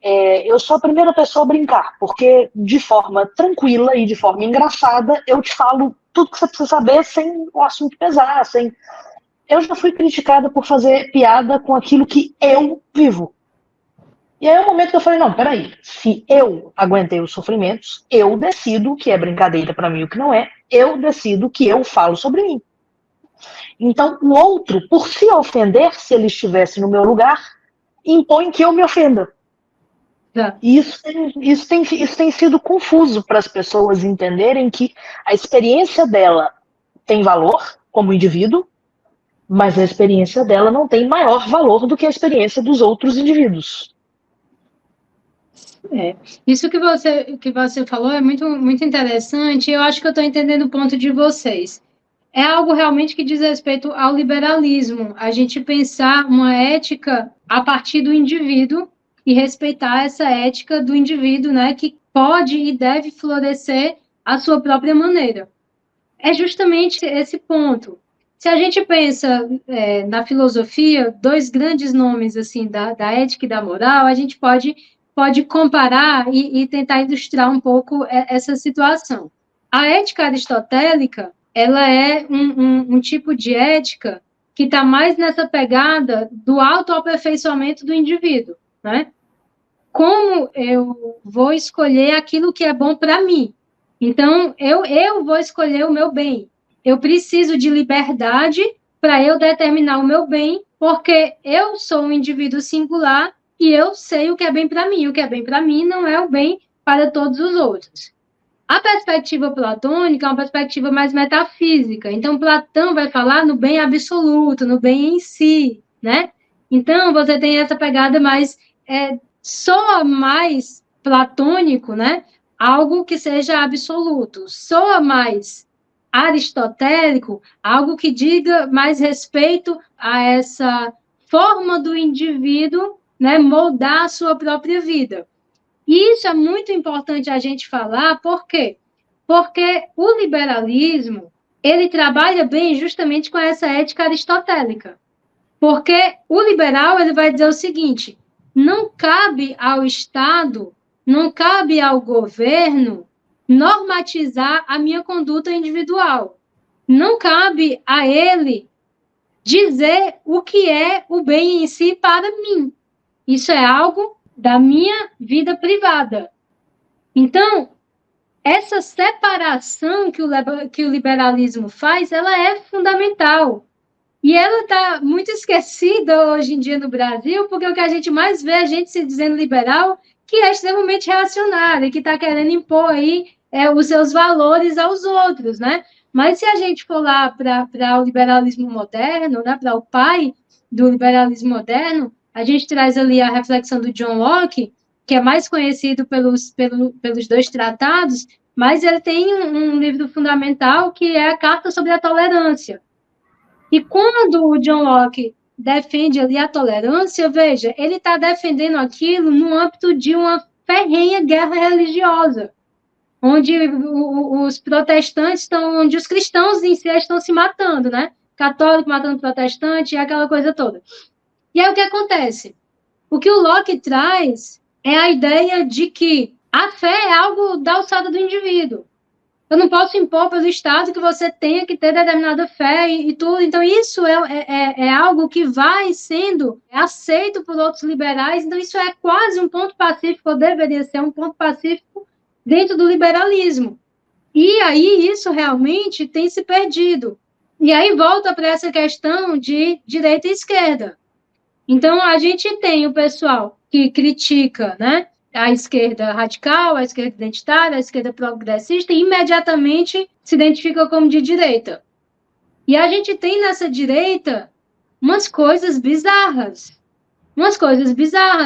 Eu sou a primeira pessoa a brincar, porque de forma tranquila e de forma engraçada, eu te falo tudo que você precisa saber sem o assunto pesar, sem... Eu já fui criticada por fazer piada com aquilo que eu vivo. E aí é o momento que eu falei, não, peraí, se eu aguentei os sofrimentos, eu decido o que é brincadeira para mim e o que não é, eu decido o que eu falo sobre mim. Então, o outro, por se ofender, se ele estivesse no meu lugar, impõe que eu me ofenda. E isso tem sido confuso para as pessoas entenderem que a experiência dela tem valor como indivíduo, mas a experiência dela não tem maior valor do que a experiência dos outros indivíduos. Isso que você falou é muito, muito interessante, e eu acho que eu estou entendendo o ponto de vocês. É algo realmente que diz respeito ao liberalismo, a gente pensar uma ética a partir do indivíduo e respeitar essa ética do indivíduo, né, que pode e deve florescer à sua própria maneira. É justamente esse ponto. Se a gente pensa na filosofia, dois grandes nomes assim da ética e da moral, a gente pode comparar e tentar ilustrar um pouco essa situação. A ética aristotélica, ela é um tipo de ética que está mais nessa pegada do autoaperfeiçoamento do indivíduo, né? Como eu vou escolher aquilo que é bom para mim? Então, eu vou escolher o meu bem. Eu preciso de liberdade para eu determinar o meu bem, porque eu sou um indivíduo singular e eu sei o que é bem para mim. O que é bem para mim não é o bem para todos os outros. A perspectiva platônica é uma perspectiva mais metafísica. Então, Platão vai falar no bem absoluto, no bem em si, né? Então, você tem essa pegada mais... soa mais platônico, né? Algo que seja absoluto. Soa mais aristotélico, algo que diga mais respeito a essa forma do indivíduo, né, moldar a sua própria vida. E isso é muito importante a gente falar, por quê? Porque o liberalismo, ele trabalha bem justamente com essa ética aristotélica. Porque o liberal, ele vai dizer o seguinte, não cabe ao Estado, não cabe ao governo normatizar a minha conduta individual. Não cabe a ele dizer o que é o bem em si para mim. Isso é algo da minha vida privada. Então, essa separação que o liberalismo faz, ela é fundamental. E ela está muito esquecida hoje em dia no Brasil, porque o que a gente mais vê é a gente se dizendo liberal, que é extremamente reacionário, que está querendo impor aí os seus valores aos outros, né? Mas se a gente for lá para o liberalismo moderno, né, para o pai do liberalismo moderno, a gente traz ali a reflexão do John Locke, que é mais conhecido pelos dois tratados, mas ele tem um livro fundamental que é a Carta sobre a Tolerância. E quando o John Locke defende ali a tolerância, veja, ele está defendendo aquilo no âmbito de uma ferrenha guerra religiosa, onde os protestantes onde os cristãos em si estão se matando, né? Católico matando protestante e aquela coisa toda. E aí o que acontece? O que o Locke traz é a ideia de que a fé é algo da alçada do indivíduo. Eu não posso impor pelo Estado que você tenha que ter determinada fé e tudo. Então, isso é algo que vai sendo aceito por outros liberais. Então, isso é quase um ponto pacífico, ou deveria ser um ponto pacífico dentro do liberalismo. E aí, isso realmente tem se perdido. E aí, volta para essa questão de direita e esquerda. Então, a gente tem o pessoal que critica, né, a esquerda radical, a esquerda identitária, a esquerda progressista, e imediatamente se identifica como de direita. E a gente tem nessa direita umas coisas bizarras.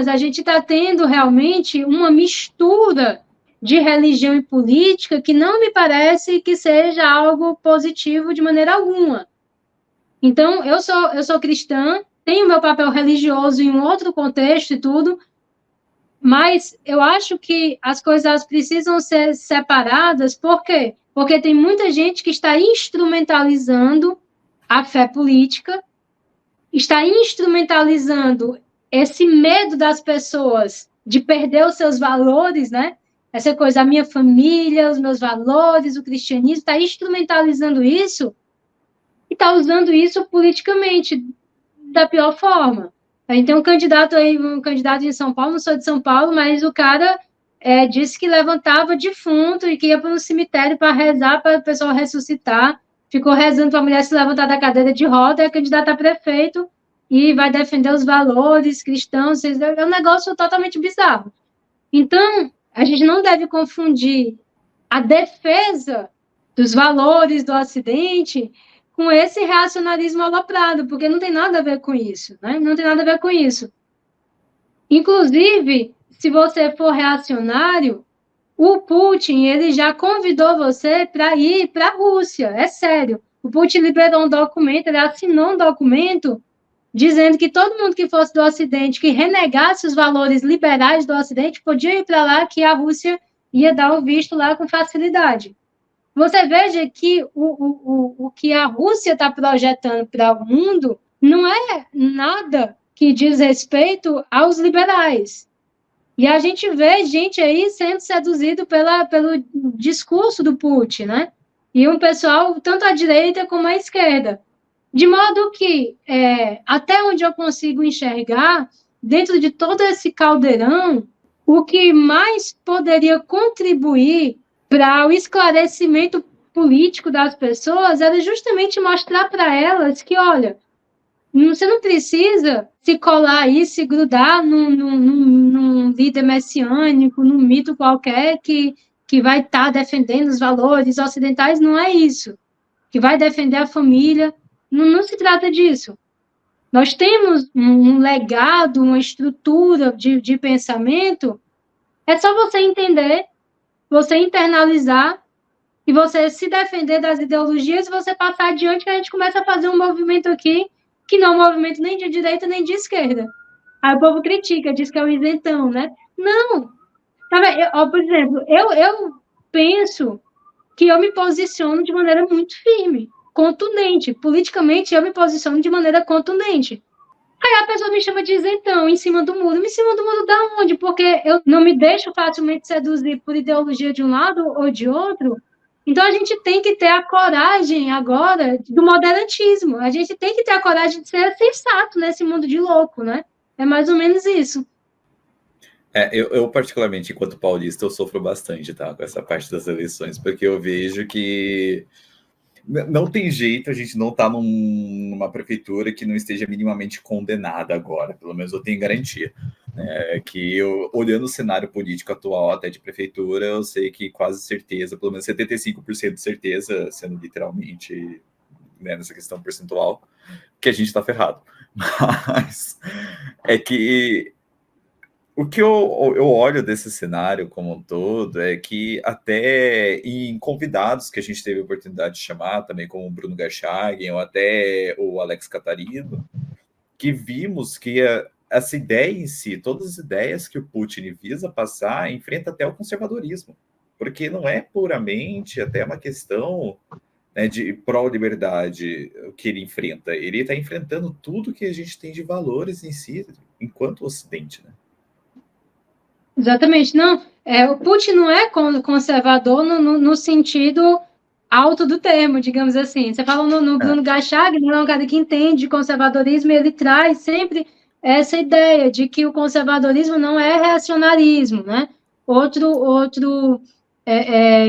A gente está tendo realmente uma mistura de religião e política que não me parece que seja algo positivo de maneira alguma. Então, eu sou cristã, tenho meu papel religioso em um outro contexto e tudo, mas eu acho que as coisas precisam ser separadas. Por quê? Porque tem muita gente que está instrumentalizando a fé política, está instrumentalizando esse medo das pessoas de perder os seus valores, né? Essa coisa, a minha família, os meus valores, o cristianismo, está instrumentalizando isso e está usando isso politicamente da pior forma. A gente tem um candidato em São Paulo, não sou de São Paulo, mas o cara disse que levantava defunto e que ia para um cemitério para rezar para o pessoal ressuscitar, ficou rezando para a mulher se levantar da cadeira de roda, é candidato a prefeito e vai defender os valores cristãos. É um negócio totalmente bizarro. Então, a gente não deve confundir a defesa dos valores do Ocidente com esse reacionarismo aloprado, porque não tem nada a ver com isso, né? Não tem nada a ver com isso. Inclusive, se você for reacionário, o Putin, ele já convidou você para ir para a Rússia, é sério. O Putin liberou um documento, ele assinou um documento dizendo que todo mundo que fosse do Ocidente, que renegasse os valores liberais do Ocidente, podia ir para lá, que a Rússia ia dar o visto lá com facilidade. Você veja que o que a Rússia está projetando para o mundo não é nada que diz respeito aos liberais. E a gente vê gente aí sendo seduzido pelo discurso do Putin, né? E um pessoal, tanto à direita como à esquerda. De modo que, até onde eu consigo enxergar, dentro de todo esse caldeirão, o que mais poderia contribuir para o esclarecimento político das pessoas era justamente mostrar para elas que, olha, você não precisa se colar aí, se grudar num líder messiânico, num mito qualquer que vai estar defendendo os valores ocidentais, não é isso. Que vai defender a família, não se trata disso. Nós temos um legado, uma estrutura de pensamento, é só você entender, você internalizar e você se defender das ideologias e você passar adiante, que a gente começa a fazer um movimento aqui que não é um movimento nem de direita nem de esquerda. Aí o povo critica, diz que é um isentão, né? Não! Por exemplo, eu penso que eu me posiciono de maneira muito firme, contundente. Politicamente, eu me posiciono de maneira contundente. Aí a pessoa me chama de isentão, em cima do muro. Em cima do muro da onde? Porque eu não me deixo facilmente seduzir por ideologia de um lado ou de outro. Então, a gente tem que ter a coragem agora do moderantismo. A gente tem que ter a coragem de ser sensato nesse mundo de louco, né? É mais ou menos isso. Eu particularmente, enquanto paulista, eu sofro bastante, tá? Com essa parte das eleições, porque eu vejo que não tem jeito, a gente não tá numa prefeitura que não esteja minimamente condenada agora, pelo menos eu tenho garantia. Que olhando o cenário político atual até de prefeitura, eu sei que quase certeza, pelo menos 75% de certeza, sendo literalmente nessa questão percentual, que a gente está ferrado. Mas é que o que eu olho desse cenário como um todo é que até em convidados que a gente teve a oportunidade de chamar, também como o Bruno Garchagen ou até o Alex Catarino, que vimos que essa ideia em si, todas as ideias que o Putin visa passar, enfrenta até o conservadorismo, porque não é puramente até uma questão, né, de pró-liberdade que ele enfrenta, ele está enfrentando tudo que a gente tem de valores em si, enquanto Ocidente, né? Exatamente, não. O Putin não é conservador no sentido alto do termo, digamos assim. Você fala no Bruno Gachag, ele é um cara que entende conservadorismo e ele traz sempre essa ideia de que o conservadorismo não é reacionarismo, né? Outro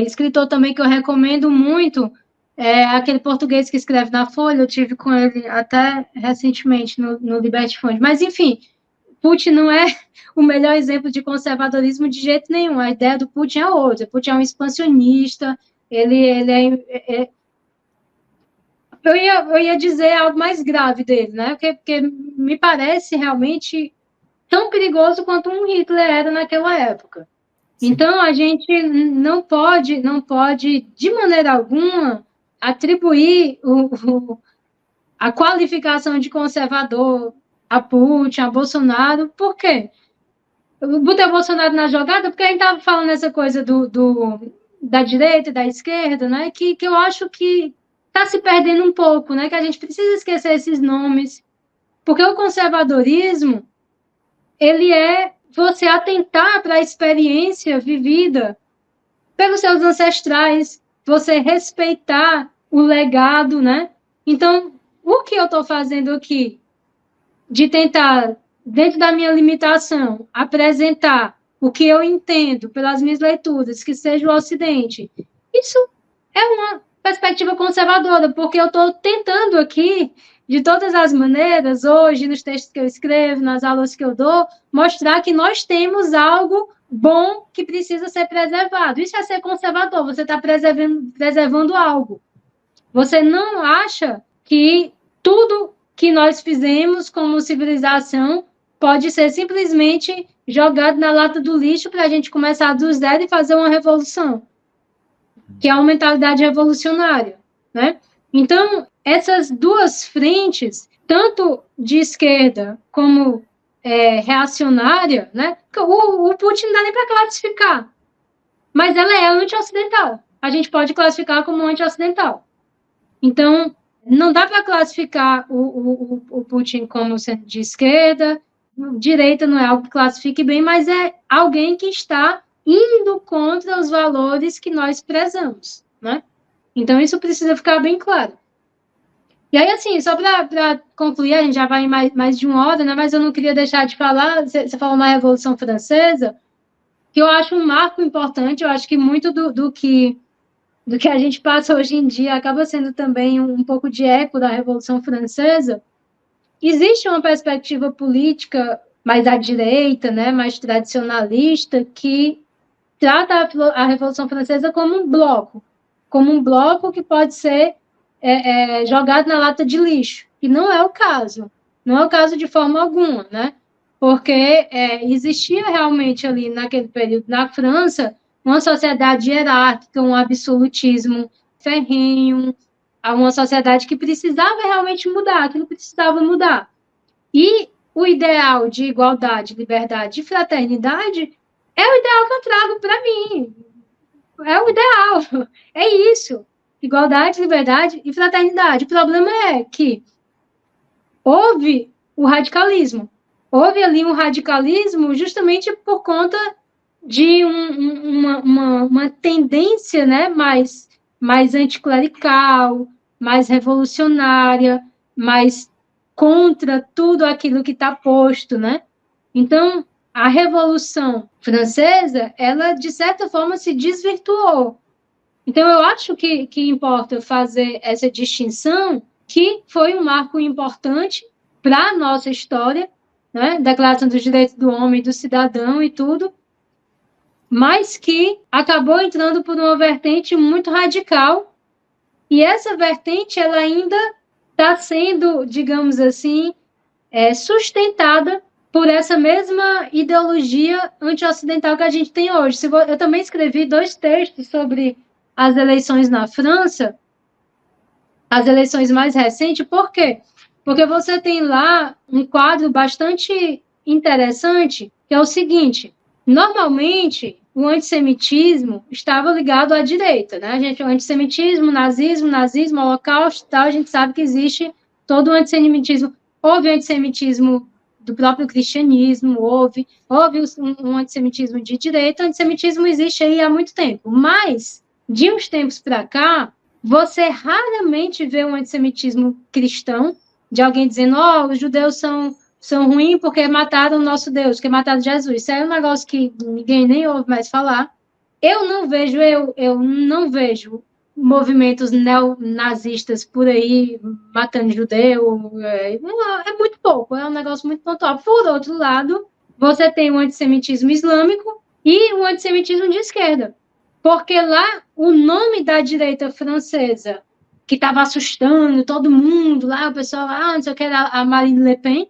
escritor também que eu recomendo muito é aquele português que escreve na Folha, eu tive com ele até recentemente no Liberty Fund. Mas, enfim, Putin não é o melhor exemplo de conservadorismo de jeito nenhum. A ideia do Putin é outra. Putin é um expansionista, eu ia dizer algo mais grave dele, né? Porque me parece realmente tão perigoso quanto um Hitler era naquela época. Sim. Então, a gente não pode, de maneira alguma, atribuir a qualificação de conservador a Putin, a Bolsonaro. Por quê? Eu botei o Bolsonaro na jogada porque a gente estava falando essa coisa da direita e da esquerda, né? Que eu acho que está se perdendo um pouco, né? Que a gente precisa esquecer esses nomes. Porque o conservadorismo, ele é você atentar para a experiência vivida pelos seus ancestrais, você respeitar o legado, né? Então, o que eu estou fazendo aqui? De tentar, dentro da minha limitação, apresentar o que eu entendo pelas minhas leituras, que seja o Ocidente. Isso é uma perspectiva conservadora, porque eu estou tentando aqui, de todas as maneiras, hoje, nos textos que eu escrevo, nas aulas que eu dou, mostrar que nós temos algo bom que precisa ser preservado. Isso é ser conservador, você está preservando algo. Você não acha que tudo que nós fizemos como civilização pode ser simplesmente jogado na lata do lixo para a gente começar do zero e fazer uma revolução, que é uma mentalidade revolucionária, né? Então, essas duas frentes, tanto de esquerda como reacionária, né? O Putin não dá nem para classificar, mas ela é anti-ocidental. A gente pode classificar como anti-ocidental. Então, não dá para classificar o Putin como sendo de esquerda, direita não é algo que classifique bem, mas é alguém que está indo contra os valores que nós prezamos, né? Então, isso precisa ficar bem claro. E aí, assim, só para concluir, a gente já vai em mais de uma hora, né? Mas eu não queria deixar de falar, você falou na Revolução Francesa, que eu acho um marco importante, eu acho que muito do que a gente passa hoje em dia acaba sendo também um pouco de eco da Revolução Francesa. Existe uma perspectiva política mais à direita, né, mais tradicionalista, que trata a Revolução Francesa como um bloco que pode ser jogado na lata de lixo, e não é o caso de forma alguma, né, porque existia realmente ali naquele período na França uma sociedade hierárquica, um absolutismo ferrenho, uma sociedade que precisava realmente mudar, aquilo precisava mudar. E o ideal de igualdade, liberdade e fraternidade é o ideal que eu trago para mim. É o ideal, é isso. Igualdade, liberdade e fraternidade. O problema é que houve o radicalismo. Houve ali um radicalismo justamente por conta de uma tendência, né, mais anticlerical, mais revolucionária, mais contra tudo aquilo que está posto, né? Então, a Revolução Francesa, ela, de certa forma, se desvirtuou. Então, eu acho que importa fazer essa distinção, que foi um marco importante para a nossa história, né? Declaração dos Direitos do Homem e do Cidadão e tudo, mas que acabou entrando por uma vertente muito radical, e essa vertente ela ainda está sendo, digamos assim, sustentada por essa mesma ideologia anti-ocidental que a gente tem hoje. Eu também escrevi 2 textos sobre as eleições na França, as eleições mais recentes. Por quê? Porque você tem lá um quadro bastante interessante, que é o seguinte: normalmente, o antissemitismo estava ligado à direita, né? O antissemitismo, nazismo, holocausto, tal, a gente sabe que existe todo o antissemitismo. Houve o antissemitismo do próprio cristianismo, houve um antissemitismo de direita. O antissemitismo existe aí há muito tempo, mas, de uns tempos para cá, você raramente vê um antissemitismo cristão, de alguém dizendo, os judeus são ruins porque mataram o nosso Deus, porque mataram Jesus. Isso é um negócio que ninguém nem ouve mais falar. Eu não vejo movimentos neonazistas por aí matando judeu. É muito pouco, é um negócio muito pontual. Por outro lado, você tem o antissemitismo islâmico e o antissemitismo de esquerda. Porque lá, o nome da direita francesa, que estava assustando todo mundo, lá o pessoal, não sei o que, era a Marine Le Pen.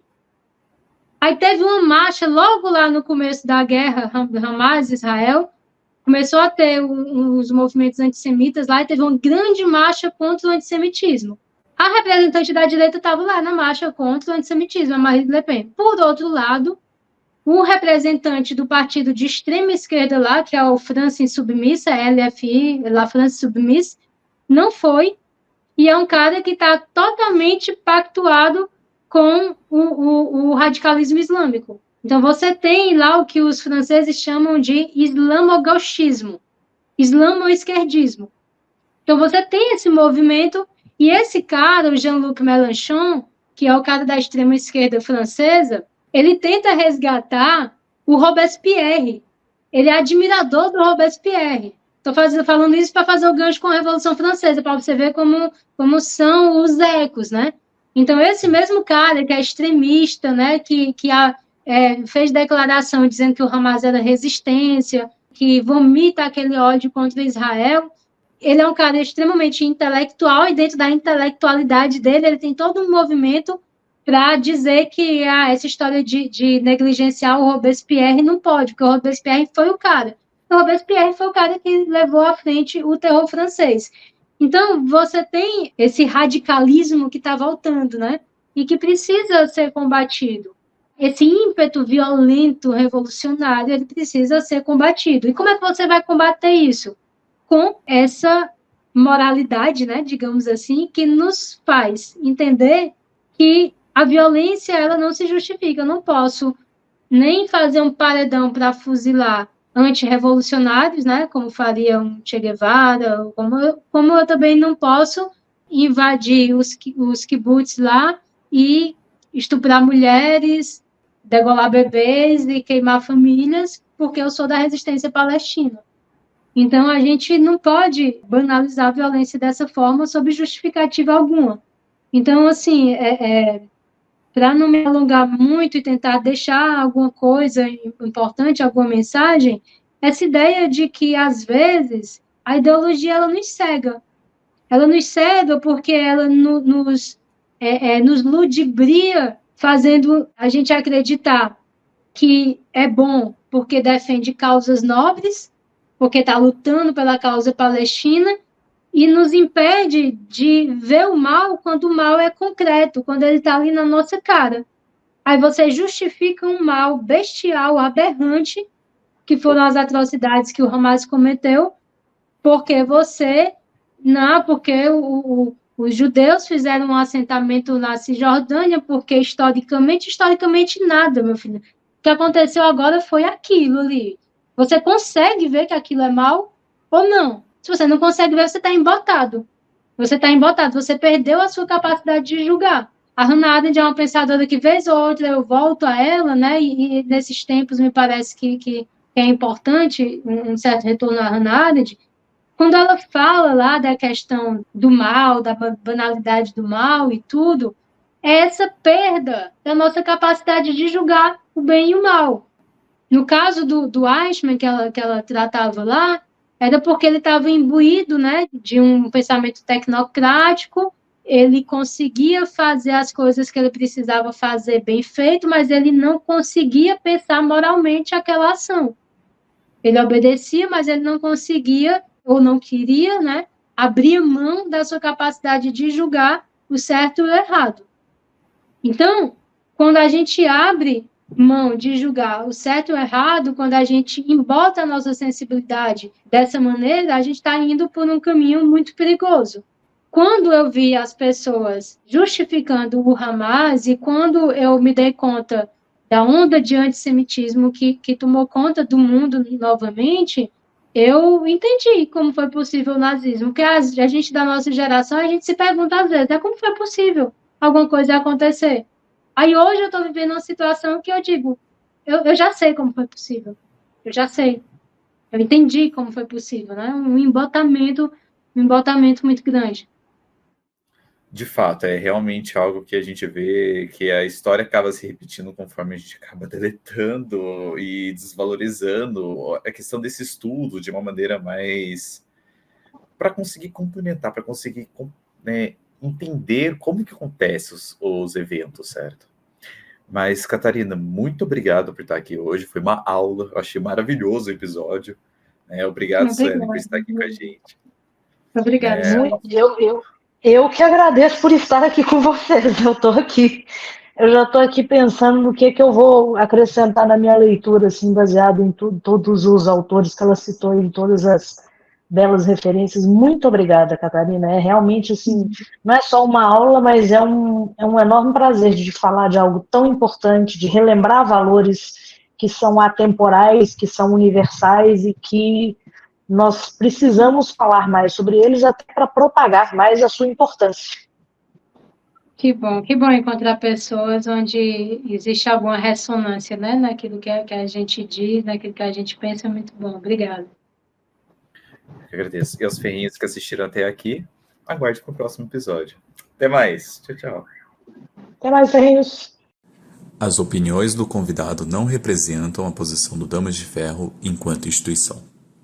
Aí teve uma marcha logo lá no começo da guerra, Hamas-Israel, começou a ter os movimentos antissemitas lá e teve uma grande marcha contra o antissemitismo. A representante da direita estava lá na marcha contra o antissemitismo, a Marine Le Pen. Por outro lado, o representante do partido de extrema esquerda lá, que é o France Insoumise, a LFI, La France Insoumise, não foi, e é um cara que está totalmente pactuado com o radicalismo islâmico. Então, você tem lá o que os franceses chamam de islamogauchismo, islamo-esquerdismo. Então, você tem esse movimento, e esse cara, o Jean-Luc Mélenchon, que é o cara da extrema-esquerda francesa, ele tenta resgatar o Robespierre. Ele é admirador do Robespierre. Estou falando isso para fazer o gancho com a Revolução Francesa, para você ver como são os ecos, né? Então, esse mesmo cara que é extremista, né, que fez declaração dizendo que o Hamas era resistência, que vomita aquele ódio contra Israel, ele é um cara extremamente intelectual, e dentro da intelectualidade dele, ele tem todo um movimento para dizer que essa história de negligenciar o Robespierre não pode, porque o Robespierre foi o cara. O Robespierre foi o cara que levou à frente o terror francês. Então, você tem esse radicalismo que está voltando, né? E que precisa ser combatido. Esse ímpeto violento, revolucionário, ele precisa ser combatido. E como é que você vai combater isso? Com essa moralidade, né, digamos assim, que nos faz entender que a violência, ela não se justifica. Eu não posso nem fazer um paredão para fuzilar antirrevolucionários, né, como faria um Che Guevara, como eu também não posso invadir os kibbutz lá e estuprar mulheres, degolar bebês e queimar famílias, porque eu sou da resistência palestina. Então, a gente não pode banalizar a violência dessa forma sob justificativa alguma. Então, assim, para não me alongar muito e tentar deixar alguma coisa importante, alguma mensagem, essa ideia de que, às vezes, a ideologia ela nos cega. Ela nos cega porque ela nos ludibria, fazendo a gente acreditar que é bom porque defende causas nobres, porque está lutando pela causa palestina, e nos impede de ver o mal quando o mal é concreto, quando ele está ali na nossa cara. Aí você justifica um mal bestial, aberrante, que foram as atrocidades que o Hamas cometeu, porque os judeus fizeram um assentamento na Cisjordânia, porque historicamente nada, meu filho. O que aconteceu agora foi aquilo ali. Você consegue ver que aquilo é mal ou não? Se você não consegue ver, você está embotado. Você perdeu a sua capacidade de julgar. A Hannah Arendt é uma pensadora que, vez ou outra, eu volto a ela, né? E nesses tempos me parece que é importante um certo retorno à Hannah Arendt. Quando ela fala lá da questão do mal, da banalidade do mal e tudo, é essa perda da nossa capacidade de julgar o bem e o mal. No caso do Eichmann, que ela tratava lá, era porque ele estava imbuído, né, de um pensamento tecnocrático, ele conseguia fazer as coisas que ele precisava fazer bem feito, mas ele não conseguia pensar moralmente aquela ação. Ele obedecia, mas ele não conseguia, ou não queria, né, abrir mão da sua capacidade de julgar o certo e o errado. Então, quando a gente abre mão de julgar o certo e o errado, quando a gente embota a nossa sensibilidade dessa maneira, a gente está indo por um caminho muito perigoso. Quando eu vi as pessoas justificando o Hamas e quando eu me dei conta da onda de antissemitismo que tomou conta do mundo novamente, eu entendi como foi possível o nazismo. Porque a gente da nossa geração, a gente se pergunta às vezes, como foi possível alguma coisa acontecer? Aí hoje eu estou vivendo uma situação que eu digo, eu já sei como foi possível. Eu já sei. Eu entendi como foi possível, né? Um embotamento muito grande. De fato, é realmente algo que a gente vê que a história acaba se repetindo conforme a gente acaba deletando e desvalorizando a questão desse estudo de uma maneira mais para conseguir complementar, para conseguir, né, entender como que acontecem os eventos, certo? Mas, Catarina, muito obrigado por estar aqui hoje. Foi uma aula, eu achei maravilhoso o episódio. Obrigado, Sueli, por estar aqui com a gente. Obrigada, Eu que agradeço por estar aqui com vocês. Eu já estou aqui pensando no que eu vou acrescentar na minha leitura, assim, baseado em todos os autores que ela citou, em todas as belas referências. Muito obrigada, Catarina. É realmente, assim, não é só uma aula, mas é um enorme prazer de falar de algo tão importante, de relembrar valores que são atemporais, que são universais e que nós precisamos falar mais sobre eles até para propagar mais a sua importância. Que bom encontrar pessoas onde existe alguma ressonância, né, naquilo que a gente diz, naquilo que a gente pensa. É muito bom. Obrigada. Eu agradeço. E aos ferrinhos que assistiram até aqui, aguarde para o próximo episódio. Até mais. Tchau, tchau. Até mais, ferrinhos. As opiniões do convidado não representam a posição do Damas de Ferro enquanto instituição.